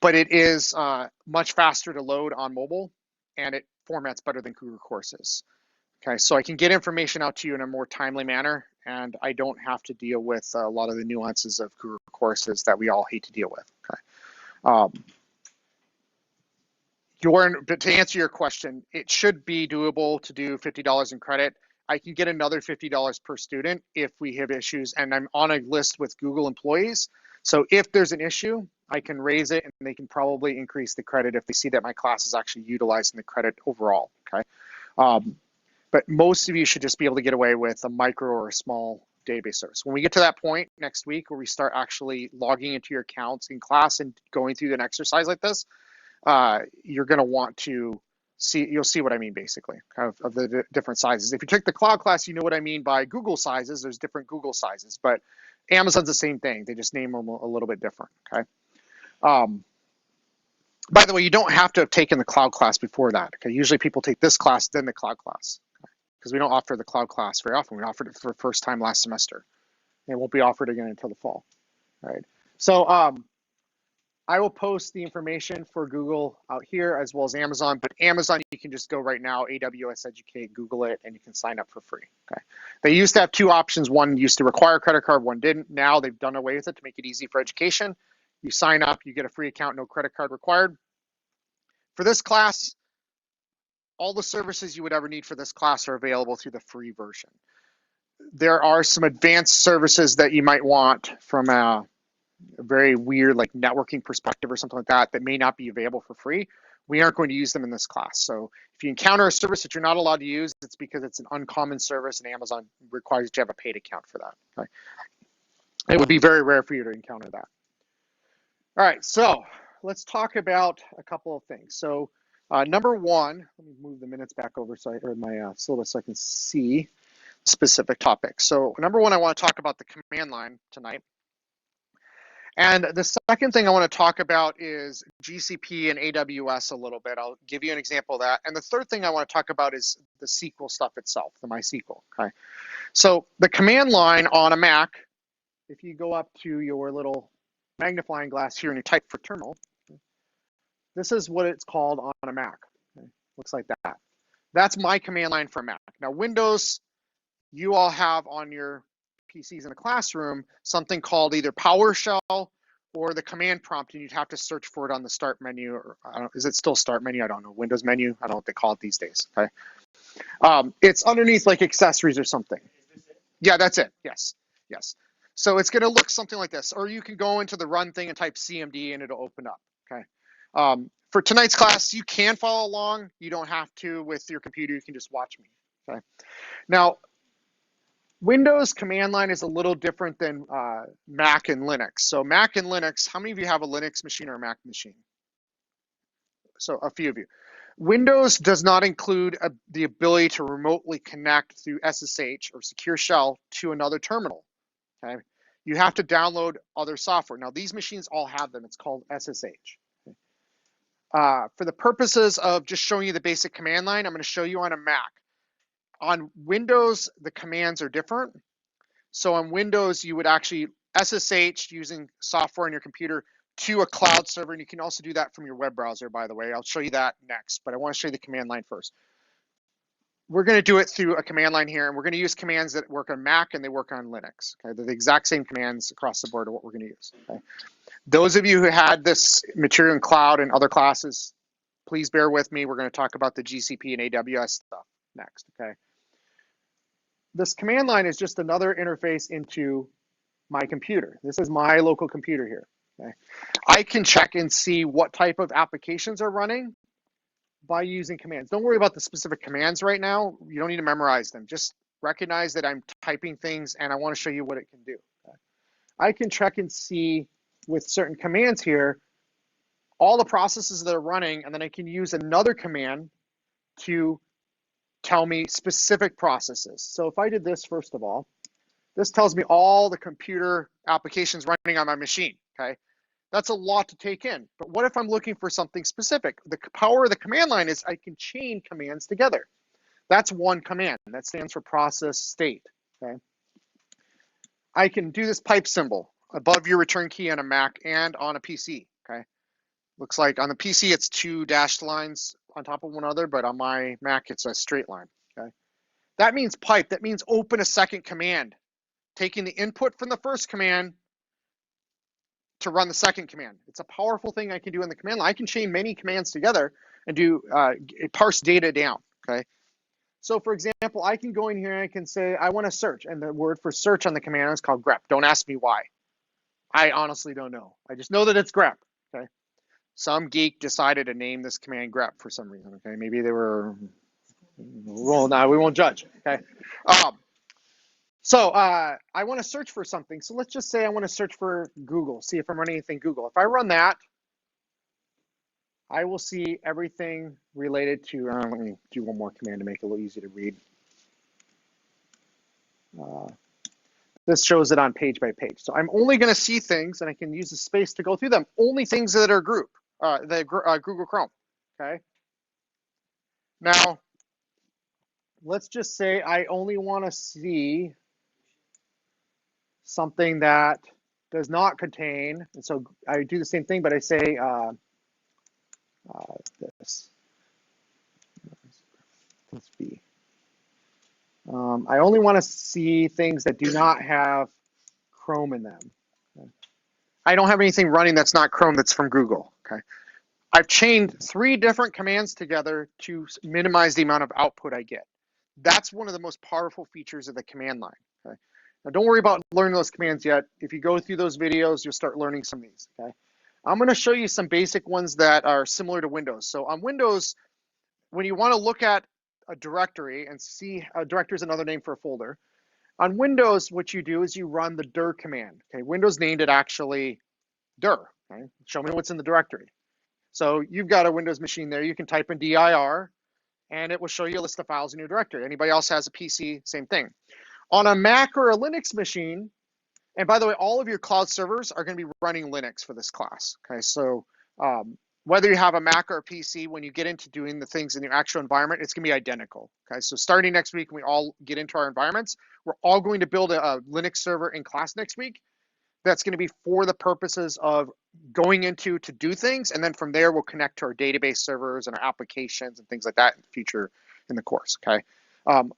but it is much faster to load on mobile, and it formats better than Cougar Courses. Okay, so I can get information out to you in a more timely manner, and I don't have to deal with a lot of the nuances of Cougar Courses that we all hate to deal with. Okay. But to answer your question, it should be doable to do $50 in credit. I can get another $50 per student if we have issues, and I'm on a list with Google employees. So if there's an issue, I can raise it, and they can probably increase the credit if they see that my class is actually utilizing the credit overall. Okay, but most of you should just be able to get away with a micro or a small database service. When we get to that point next week where we start actually logging into your accounts in class and going through an exercise like this, you're going to want to see, you'll see what I mean basically, kind of the different sizes. If you took the cloud class, you know what I mean by Google sizes. There's different Google sizes, but Amazon's the same thing. They just name them a little bit different, okay? By the way, you don't have to have taken the cloud class before that, okay? Usually people take this class, then the cloud class, because we don't offer the cloud class very often. We offered it for the first time last semester. It won't be offered again until the fall, right? So I will post the information for Google out here as well as Amazon, but Amazon, you can just go right now, AWS Educate, Google it, and you can sign up for free, okay? They used to have two options. One used to require a credit card, one didn't. Now they've done away with it to make it easy for education. You sign up, you get a free account, no credit card required. For this class, all the services you would ever need for this class are available through the free version. There are some advanced services that you might want from a very weird like networking perspective or something like that that may not be available for free. We aren't going to use them in this class. So if you encounter a service that you're not allowed to use, it's because it's an uncommon service and Amazon requires you to have a paid account for that. Okay? It would be very rare for you to encounter that. All right, so let's talk about a couple of things. So number one, let me move the minutes back over so or my syllabus so I can see specific topics. So number one, I want to talk about the command line tonight. And the second thing I want to talk about is GCP and AWS a little bit. I'll give you an example of that. And the third thing I want to talk about is the SQL stuff itself, the MySQL, okay? So the command line on a Mac, if you go up to your little magnifying glass here and you type for terminal, this is what it's called on a Mac. Okay? Looks like that. That's my command line for a Mac. Now Windows, you all have on your PCs in the classroom something called either PowerShell or the command prompt, and you'd have to search for it on the start menu, or is it still start menu? I don't know. Windows menu? I don't know what they call it these days. Okay, it's underneath like accessories or something. Yeah, that's it. Yes, yes. So it's going to look something like this, or you can go into the run thing and type CMD, and it'll open up. Okay. For tonight's class, you can follow along. You don't have to with your computer. You can just watch me. Okay. Now, Windows command line is a little different than Mac and Linux. So Mac and Linux, how many of you have a Linux machine or a Mac machine? So a few of you. Windows does not include the ability to remotely connect through SSH or secure shell to another terminal. Okay, you have to download other software. Now these machines all have them. It's called SSH. Okay. For the purposes of just showing you the basic command line, I'm going to show you on a Mac. On Windows, the commands are different. So on Windows, you would actually SSH using software on your computer to a cloud server, and you can also do that from your web browser, by the way. I'll show you that next, but I want to show you the command line first. We're going to do it through a command line here, and we're going to use commands that work on Mac and they work on Linux. Okay, they're the exact same commands across the board of what we're going to use. Okay? Those of you who had this material in cloud and other classes, please bear with me. We're going to talk about the GCP and AWS stuff next. Okay. This command line is just another interface into my computer. This is my local computer here. Okay. I can check and see what type of applications are running by using commands. Don't worry about the specific commands right now. You don't need to memorize them. Just recognize that I'm typing things and I want to show you what it can do. Okay. I can check and see with certain commands here all the processes that are running, and then I can use another command to tell me specific processes. So if I did this, first of all, this tells me all the computer applications running on my machine, okay? That's a lot to take in, but what if I'm looking for something specific? The power of the command line is I can chain commands together. That's one command, that stands for process state, okay? I can do this pipe symbol above your return key on a Mac and on a PC, okay? Looks like on the PC, it's two dashed lines on top of one another, but on my Mac, it's a straight line, okay? That means pipe, that means open a second command, taking the input from the first command to run the second command. It's a powerful thing I can do in the command line. I can chain many commands together, and do parse data down, okay? So for example, I can go in here and I can say, I want to search, and the word for search on the command line is called grep. Don't ask me why. I honestly don't know. I just know that it's grep, okay? Some geek decided to name this command grep for some reason, okay? Maybe they were, well, no, we won't judge, okay? So I want to search for something. So let's just say I want to search for Google, see if I'm running anything Google. If I run that, I will see everything related to, let me do one more command to make it a little easier to read. This shows it on page by page. So I'm only going to see things, and I can use the space to go through them, only things that are group, Google Chrome, okay? Now, let's just say I only want to see something that does not contain, and so I do the same thing, but I say this. Let's be. I only want to see things that do not have Chrome in them. Okay. I don't have anything running that's not Chrome that's from Google. Okay. I've chained 3 different commands together to minimize the amount of output I get. That's one of the most powerful features of the command line. Okay. Now don't worry about learning those commands yet. If you go through those videos, you'll start learning some of these. Okay. I'm going to show you some basic ones that are similar to Windows. So on Windows, when you want to look at a directory and see, a directory is another name for a folder. On Windows, what you do is you run the dir command. Okay, Windows named it actually dir. Okay? Show me what's in the directory. So you've got a Windows machine there. You can type in dir, and it will show you a list of files in your directory. Anybody else has a PC, same thing. On a Mac or a Linux machine, and by the way, all of your cloud servers are going to be running Linux for this class. Okay, so whether you have a Mac or a PC, when you get into doing the things in your actual environment, it's going to be identical. Okay, so starting next week, when we all get into our environments, we're all going to build a Linux server in class next week. That's going to be for the purposes of going into to do things, and then from there, we'll connect to our database servers and our applications and things like that in the future in the course. Okay,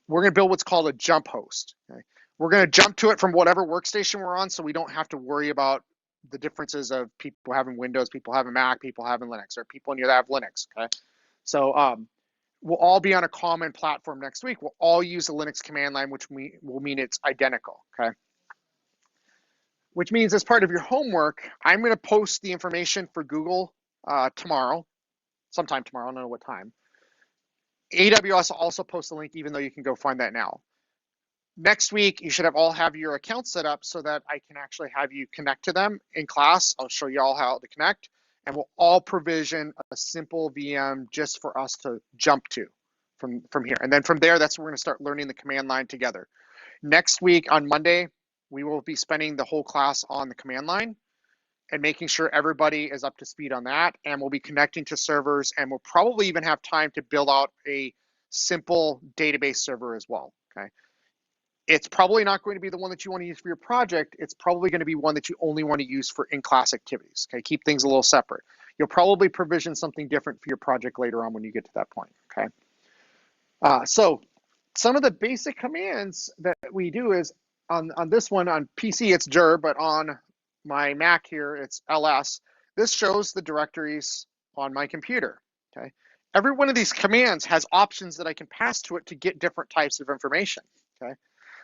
we're going to build what's called a jump host. Okay, we're going to jump to it from whatever workstation we're on, so we don't have to worry about the differences of people having Windows, people having Mac, people having Linux, or people in here that have Linux, okay? So we'll all be on a common platform next week. We'll all use the Linux command line, which will mean it's identical, okay? Which means as part of your homework, I'm gonna post the information for Google tomorrow, sometime tomorrow, I don't know what time. AWS will also post a link, even though you can go find that now. Next week, you should all have your account set up so that I can actually have you connect to them in class. I'll show you all how to connect, and we'll all provision a simple VM just for us to jump to from here. And then from there, that's where we're going to start learning the command line together. Next week on Monday, we will be spending the whole class on the command line and making sure everybody is up to speed on that. And we'll be connecting to servers, and we'll probably even have time to build out a simple database server as well, okay? It's probably not going to be the one that you want to use for your project. It's probably going to be one that you only want to use for in-class activities. Okay, keep things a little separate. You'll probably provision something different for your project later on when you get to that point. Okay. So some of the basic commands that we do is on this one on PC it's dir, but on my Mac here it's ls. This shows the directories on my computer. Okay. Every one of these commands has options that I can pass to it to get different types of information. Okay.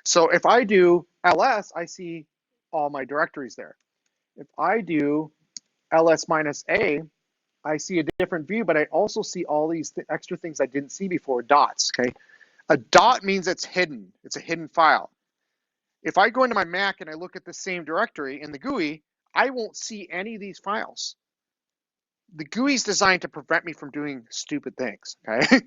So if I do ls, I see all my directories there. If I do ls-a, I see a different view, but I also see all these extra things I didn't see before, dots, okay? A dot means it's hidden. It's a hidden file. If I go into my Mac and I look at the same directory in the GUI, I won't see any of these files. The GUI is designed to prevent me from doing stupid things, okay?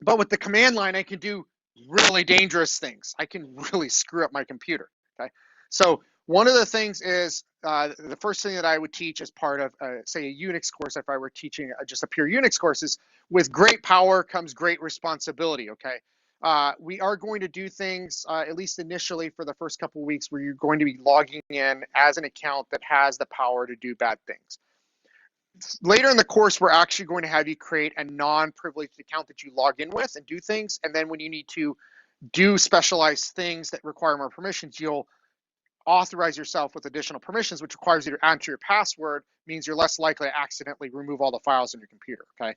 But with the command line, I can do really dangerous things. I can really screw up my computer, okay? So one of the things is, the first thing that I would teach as part of, say, a Unix course, if I were teaching just a pure Unix course, is with great power comes great responsibility, okay? We are going to do things, at least initially for the first couple of weeks, where you're going to be logging in as an account that has the power to do bad things. Later in the course, we're actually going to have you create a non-privileged account that you log in with and do things. And then when you need to do specialized things that require more permissions, you'll authorize yourself with additional permissions, which requires you to enter your password, means you're less likely to accidentally remove all the files on your computer, okay?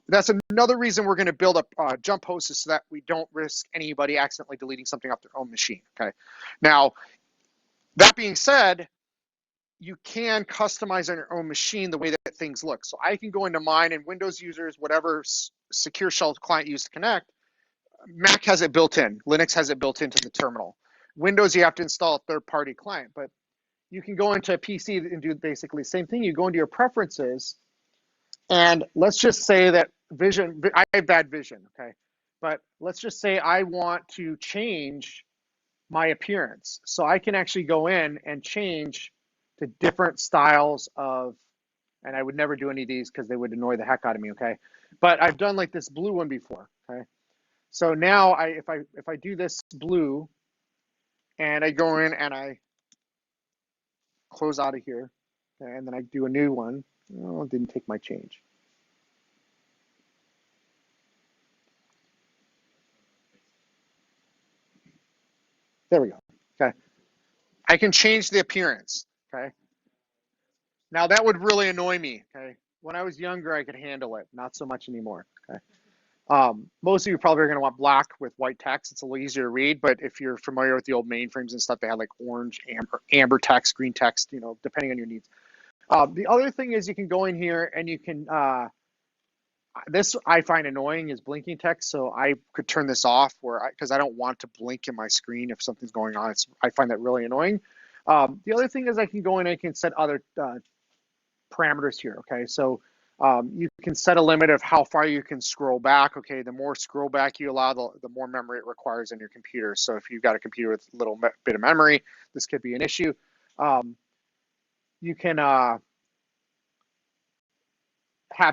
That's another reason we're going to build a jump host, is so that we don't risk anybody accidentally deleting something off their own machine, okay? Now, that being said, you can customize on your own machine the way that things look. So I can go into mine, and Windows users, whatever secure shell client you use to connect, Mac has it built in, Linux has it built into the terminal. Windows, you have to install a third-party client, but you can go into a PC and do basically the same thing. You go into your preferences, and let's just say that vision, I have bad vision, okay? But let's just say I want to change my appearance. So I can actually go in and change to different styles of, and I would never do any of these because they would annoy the heck out of me, okay? But I've done like this blue one before, okay? So now if I do this blue, and I go in and I close out of here, and then I do a new one. Oh, it didn't take my change. There we go. Okay. I can change the appearance. Okay. Now that would really annoy me. Okay. When I was younger, I could handle it. Not so much anymore. Okay. Most of you probably are going to want black with white text. It's a little easier to read, but if you're familiar with the old mainframes and stuff, they had like orange, amber text, green text, depending on your needs. The other thing is you can go in here and you can, this I find annoying, is blinking text. So I could turn this off because I don't want to blink in my screen if something's going on. I find that really annoying. The other thing is I can go in and I can set other parameters here. Okay, so you can set a limit of how far you can scroll back. Okay, the more scroll back you allow, the more memory it requires in your computer. So if you've got a computer with a little bit of memory, this could be an issue. You can have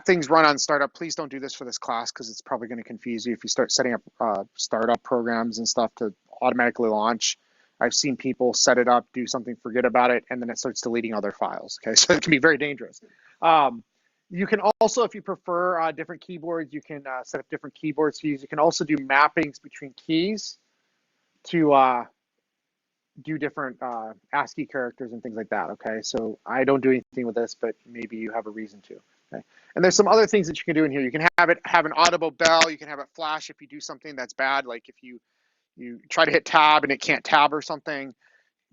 things run on startup. Please don't do this for this class because it's probably going to confuse you if you start setting up startup programs and stuff to automatically launch. I've seen people set it up, do something, forget about it, and then it starts deleting other files. Okay, so it can be very dangerous. You can also, if you prefer different keyboards, you can set up different keyboards to use. You can also do mappings between keys to do different ASCII characters and things like that. Okay, so I don't do anything with this, but maybe you have a reason to. Okay, and there's some other things that you can do in here. You can have an audible bell. You can have it flash if you do something that's bad, like if you try to hit tab and it can't tab or something.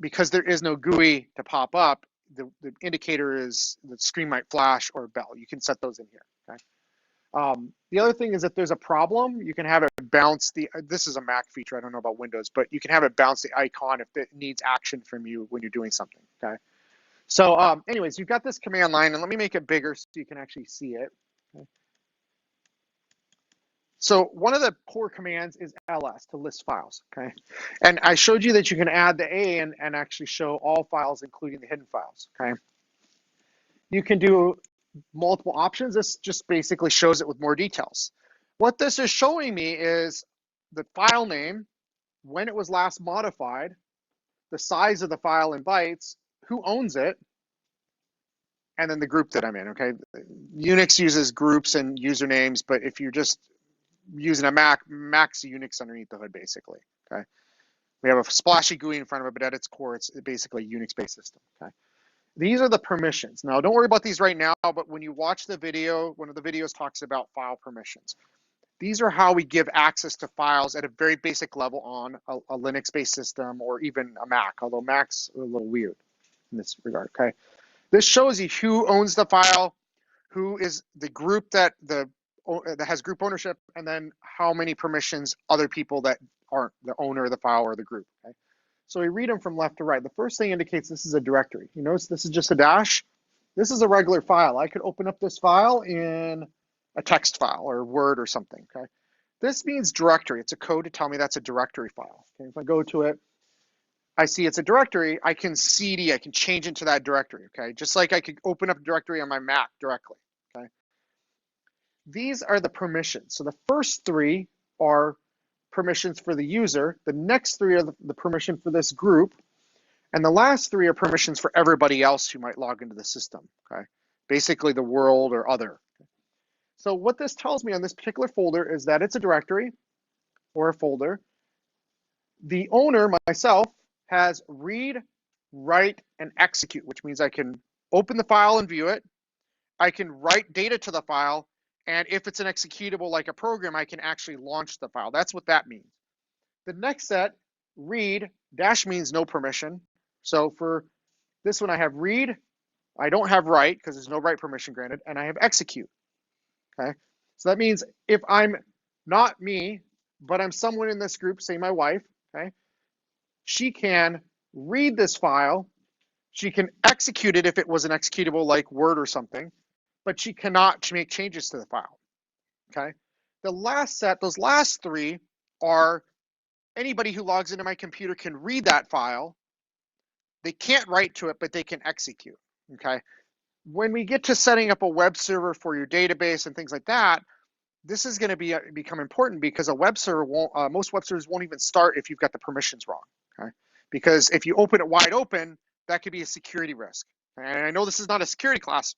Because there is no GUI to pop up, the indicator is the screen might flash or bell. You can set those in here. Okay. The other thing is if there's a problem, you can have it bounce this is a Mac feature, I don't know about Windows, but you can have it bounce the icon if it needs action from you when you're doing something. Okay. So anyways, you've got this command line, and let me make it bigger so you can actually see it. Okay. So one of the core commands is ls, to list files, okay? And I showed you that you can add the a and actually show all files, including the hidden files, okay? You can do multiple options. This just basically shows it with more details. What this is showing me is the file name, when it was last modified, the size of the file in bytes, who owns it, and then the group that I'm in, okay? Unix uses groups and usernames, but if you're just using a Mac's Unix underneath the hood, basically, okay? We have a splashy GUI in front of it, but at its core, it's basically a Unix-based system, okay? These are the permissions. Now, don't worry about these right now, but when you watch the video, one of the videos talks about file permissions. These are how we give access to files at a very basic level on a Linux-based system or even a Mac, although Mac's a little weird in this regard, okay? This shows you who owns the file, who is the group that has group ownership, and then how many permissions other people that aren't the owner of the file or the group. Okay? So we read them from left to right. The first thing indicates this is a directory. You notice this is just a dash. This is a regular file. I could open up this file in a text file or Word or something. Okay, this means directory. It's a code to tell me that's a directory file. Okay, if I go to it, I see it's a directory. I can CD. I can change into that directory. Okay, just like I could open up a directory on my Mac directly. Okay. These are the permissions. So the first three are permissions for the user. The next three are the permission for this group. And the last three are permissions for everybody else who might log into the system. Okay, basically the world or other. So what this tells me on this particular folder is that it's a directory or a folder. The owner, myself, has read write, and execute, which means I can open the file and view it. I can write data to the file, and if it's an executable like a program, I can actually launch the file. That's what that means. The next set, read, dash means no permission. So for this one, I have read, I don't have write because there's no write permission granted, and I have execute, okay? So that means if I'm not me, but I'm someone in this group, say my wife, okay? She can read this file, she can execute it if it was an executable like Word or something, but she cannot make changes to the file, okay? The last set, those last three are anybody who logs into my computer can read that file. They can't write to it, but they can execute, okay? When we get to setting up a web server for your database and things like that, this is going to become important because a web server won't, most web servers won't even start if you've got the permissions wrong, okay? Because if you open it wide open, that could be a security risk. And I know this is not a security class,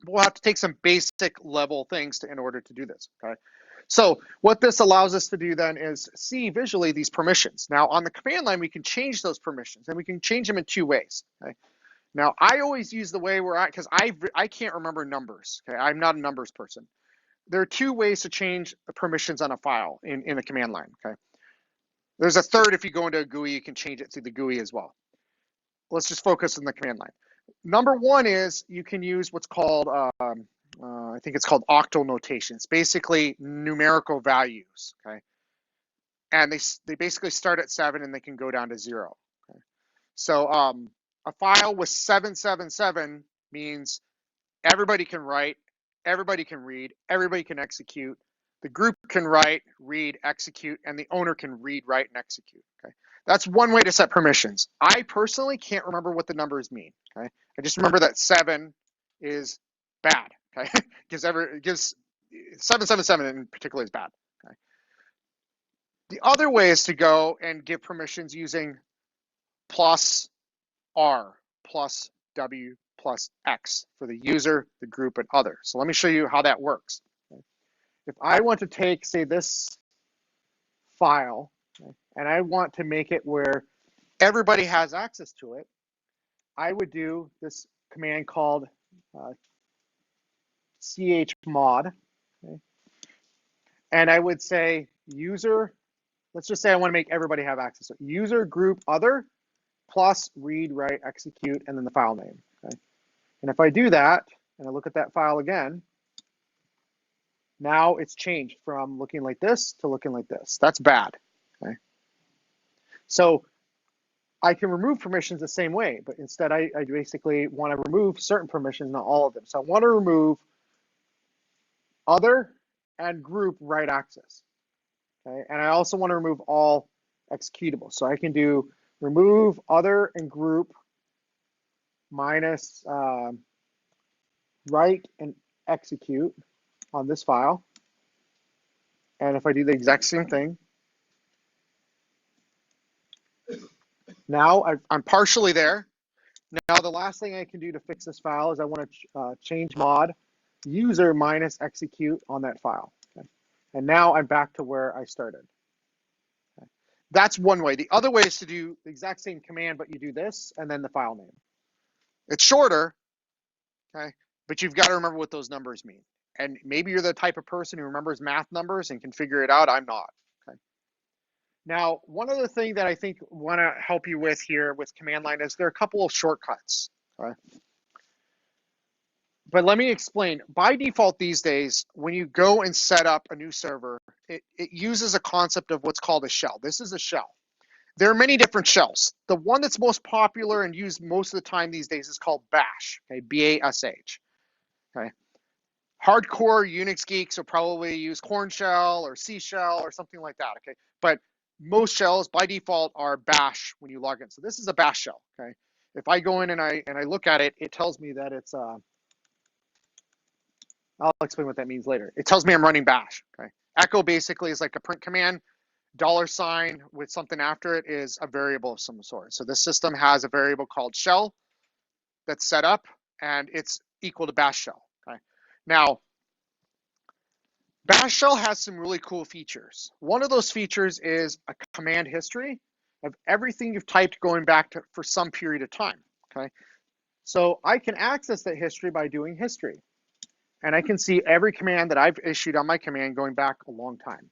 but we'll have to take some basic level things in order to do this, okay? So what this allows us to do then is see visually these permissions. Now on the command line, we can change those permissions, and we can change them in two ways, okay? Now I always use the way we're at, because I can't remember numbers, okay? I'm not a numbers person. There are two ways to change the permissions on a file in a command line, okay? There's a third. If you go into a GUI, you can change it through the GUI as well. Let's just focus on the command line. Number one is you can use what's called, I think it's called octal notation. It's basically numerical values, okay? And they basically start at 7 and they can go down to 0. Okay? So a file with 777 means everybody can write, everybody can read, everybody can execute. The group can write, read, execute, and the owner can read, write, and execute. Okay, that's one way to set permissions. I personally can't remember what the numbers mean. Okay, I just remember that 7 is bad. Okay, gives 777 in particular is bad. Okay, the other way is to go and give permissions using plus R plus W plus X for the user, the group, and other. So let me show you how that works. Okay. If I want to take, say, this file, okay, and I want to make it where everybody has access to it, I would do this command called chmod, okay, and I would say user, let's just say I want to make everybody have access to it. User group other plus read, write, execute, and then the file name. Okay. And if I do that, and I look at that file again, now it's changed from looking like this to looking like this. That's bad. Okay. So I can remove permissions the same way, but instead I basically want to remove certain permissions, not all of them. So I want to remove other and group write access. Okay. And I also want to remove all executable. So I can do remove other and group minus write and execute on this file. And if I do the exact same thing, now I'm partially there. Now the last thing I can do to fix this file is I want to change mod user minus execute on that file. Okay. And now I'm back to where I started. Okay. That's one way. The other way is to do the exact same command, but you do this and then the file name. It's shorter, okay, but you've got to remember what those numbers mean. And maybe you're the type of person who remembers math numbers and can figure it out. I'm not. Okay. Now, one other thing that I think want to help you with here with command line is there are a couple of shortcuts. Okay. But let me explain. By default these days, when you go and set up a new server, it uses a concept of what's called a shell. This is a shell. There are many different shells. The one that's most popular and used most of the time these days is called bash, okay, B-A-S-H. Okay. Hardcore Unix geeks will probably use Corn Shell or C Shell or something like that, okay? But most shells by default are bash when you log in. So this is a bash shell, okay? If I go in and I look at it, it tells me that it's I'll explain what that means later. It tells me I'm running bash, okay? Echo basically is like a print command. $sign with something after it is a variable of some sort. So this system has a variable called shell that's set up, and it's equal to bash shell, okay? Now, bash shell has some really cool features. One of those features is a command history. of everything you've typed going back to for some period of time, okay? So I can access that history by doing history. And I can see every command that I've issued on my command going back a long time.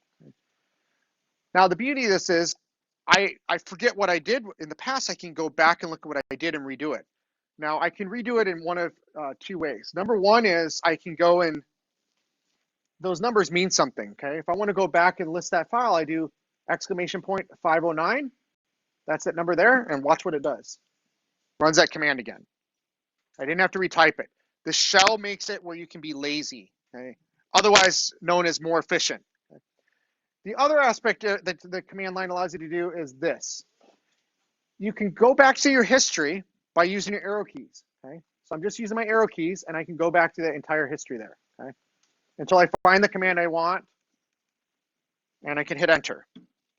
Now, the beauty of this is I forget what I did in the past. I can go back and look at what I did and redo it. Now, I can redo it in one of two ways. Number one is I can go and those numbers mean something, okay? If I want to go back and list that file, I do exclamation point 509. That's that number there, and watch what it does. Runs that command again. I didn't have to retype it. The shell makes it where you can be lazy, okay? Otherwise known as more efficient. Okay? The other aspect that the command line allows you to do is this. You can go back to your history by using your arrow keys, okay? So I'm just using my arrow keys, and I can go back to the entire history there, okay? Until I find the command I want, and I can hit enter,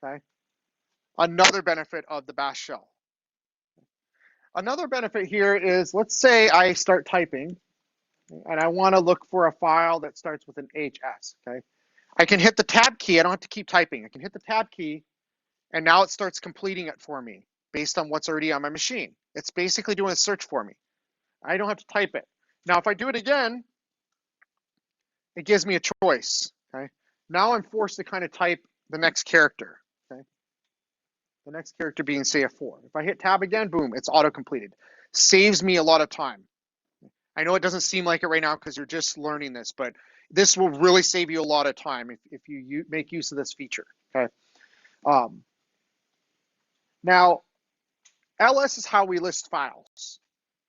okay? Another benefit of the bash shell. Another benefit here is, let's say I start typing, and I want to look for a file that starts with an HS, okay? I can hit the tab key. I don't have to keep typing. I can hit the tab key, and now it starts completing it for me based on what's already on my machine. It's basically doing a search for me. I don't have to type it. Now, if I do it again, it gives me a choice, okay? Now I'm forced to kind of type the next character, okay? The next character being, say, a 4. If I hit tab again, boom, it's auto-completed. Saves me a lot of time. I know it doesn't seem like it right now because you're just learning this, but this will really save you a lot of time if you make use of this feature, okay? Now, ls is how we list files.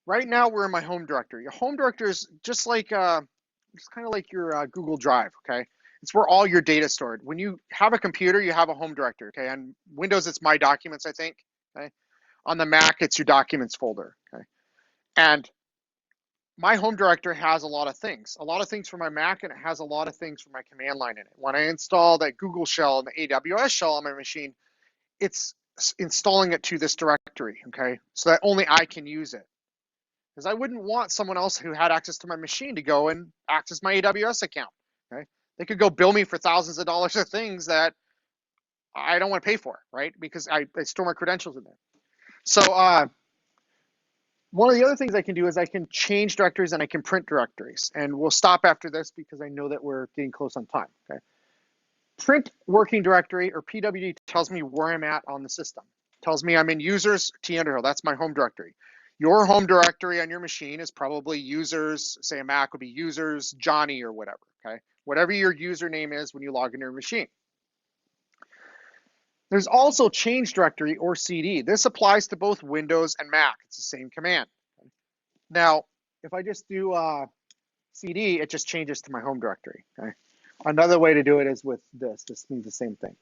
Right now, we're in my home directory. Your home directory is just like, it's kind of like your Google Drive, okay? It's where all your data is stored. When you have a computer, you have a home directory, okay? On Windows, it's My Documents, I think, okay? On the Mac, it's your Documents folder, okay? And my home directory has a lot of things for my Mac, and it has a lot of things for my command line in it. When I install that Google shell and the AWS shell on my machine, it's installing it to this directory, okay? So that only I can use it. Because I wouldn't want someone else who had access to my machine to go and access my AWS account, okay? They could go bill me for thousands of dollars of things that I don't want to pay for, right? Because I store my credentials in there. So one of the other things I can do is I can change directories and I can print directories. And we'll stop after this because I know that we're getting close on time, okay? Print working directory, or PWD, tells me where I'm at on the system. Tells me I'm in users T Underhill. That's my home directory. Your home directory on your machine is probably users, say a Mac would be users, Johnny or whatever, okay? Whatever your username is when you log into your machine. There's also change directory, or CD. This applies to both Windows and Mac. It's the same command. Now, if I just do CD, it just changes to my home directory, okay? Another way to do it is with this. This means the same thing.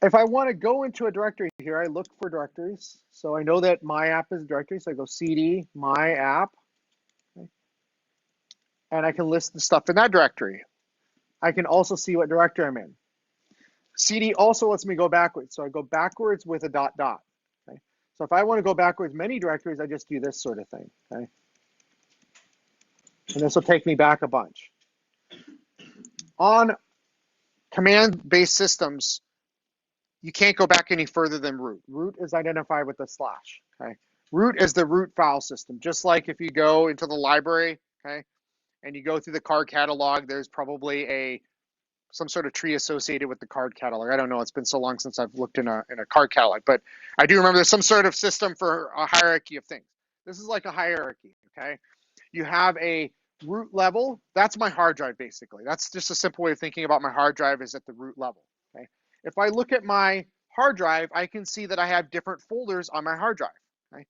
If I want to go into a directory here, I look for directories. So I know that my app is a directory, so I go CD, my app, okay? And I can list the stuff in that directory. I can also see what directory I'm in. CD also lets me go backwards, so I go backwards with a dot dot, okay? So if I want to go backwards many directories, I just do this sort of thing, okay? And this will take me back a bunch. On command-based systems, you can't go back any further than root. Root is identified with a slash, okay? Root is the root file system. Just like if you go into the library, okay, and you go through the card catalog, there's probably some sort of tree associated with the card catalog. I don't know, it's been so long since I've looked in a card catalog, but I do remember there's some sort of system for a hierarchy of things. This is like a hierarchy, okay? You have a root level. That's my hard drive, basically. That's just a simple way of thinking about my hard drive, is at the root level, okay? If I look at my hard drive, I can see that I have different folders on my hard drive, okay?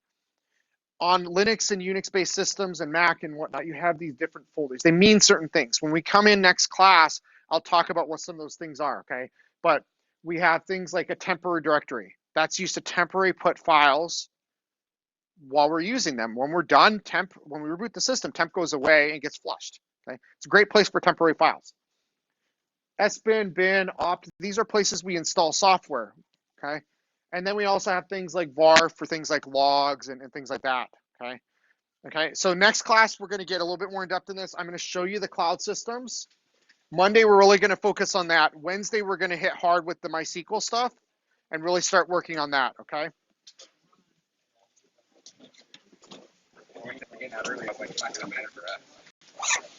On Linux and Unix-based systems and Mac and whatnot, you have these different folders. They mean certain things. When we come in next class, I'll talk about what some of those things are, okay? But we have things like a temporary directory. That's used to temporarily put files while we're using them. When we're done, when we reboot the system, temp goes away and gets flushed, okay? It's a great place for temporary files. sbin, bin, opt, these are places we install software, okay? And then we also have things like var for things like logs and things like that, okay? Okay, so next class, we're gonna get a little bit more in depth in this. I'm gonna show you the cloud systems. Monday, we're really gonna focus on that. Wednesday, we're gonna hit hard with the MySQL stuff. and really start working on that, okay? We're getting out early. I was like, it's not gonna matter for us.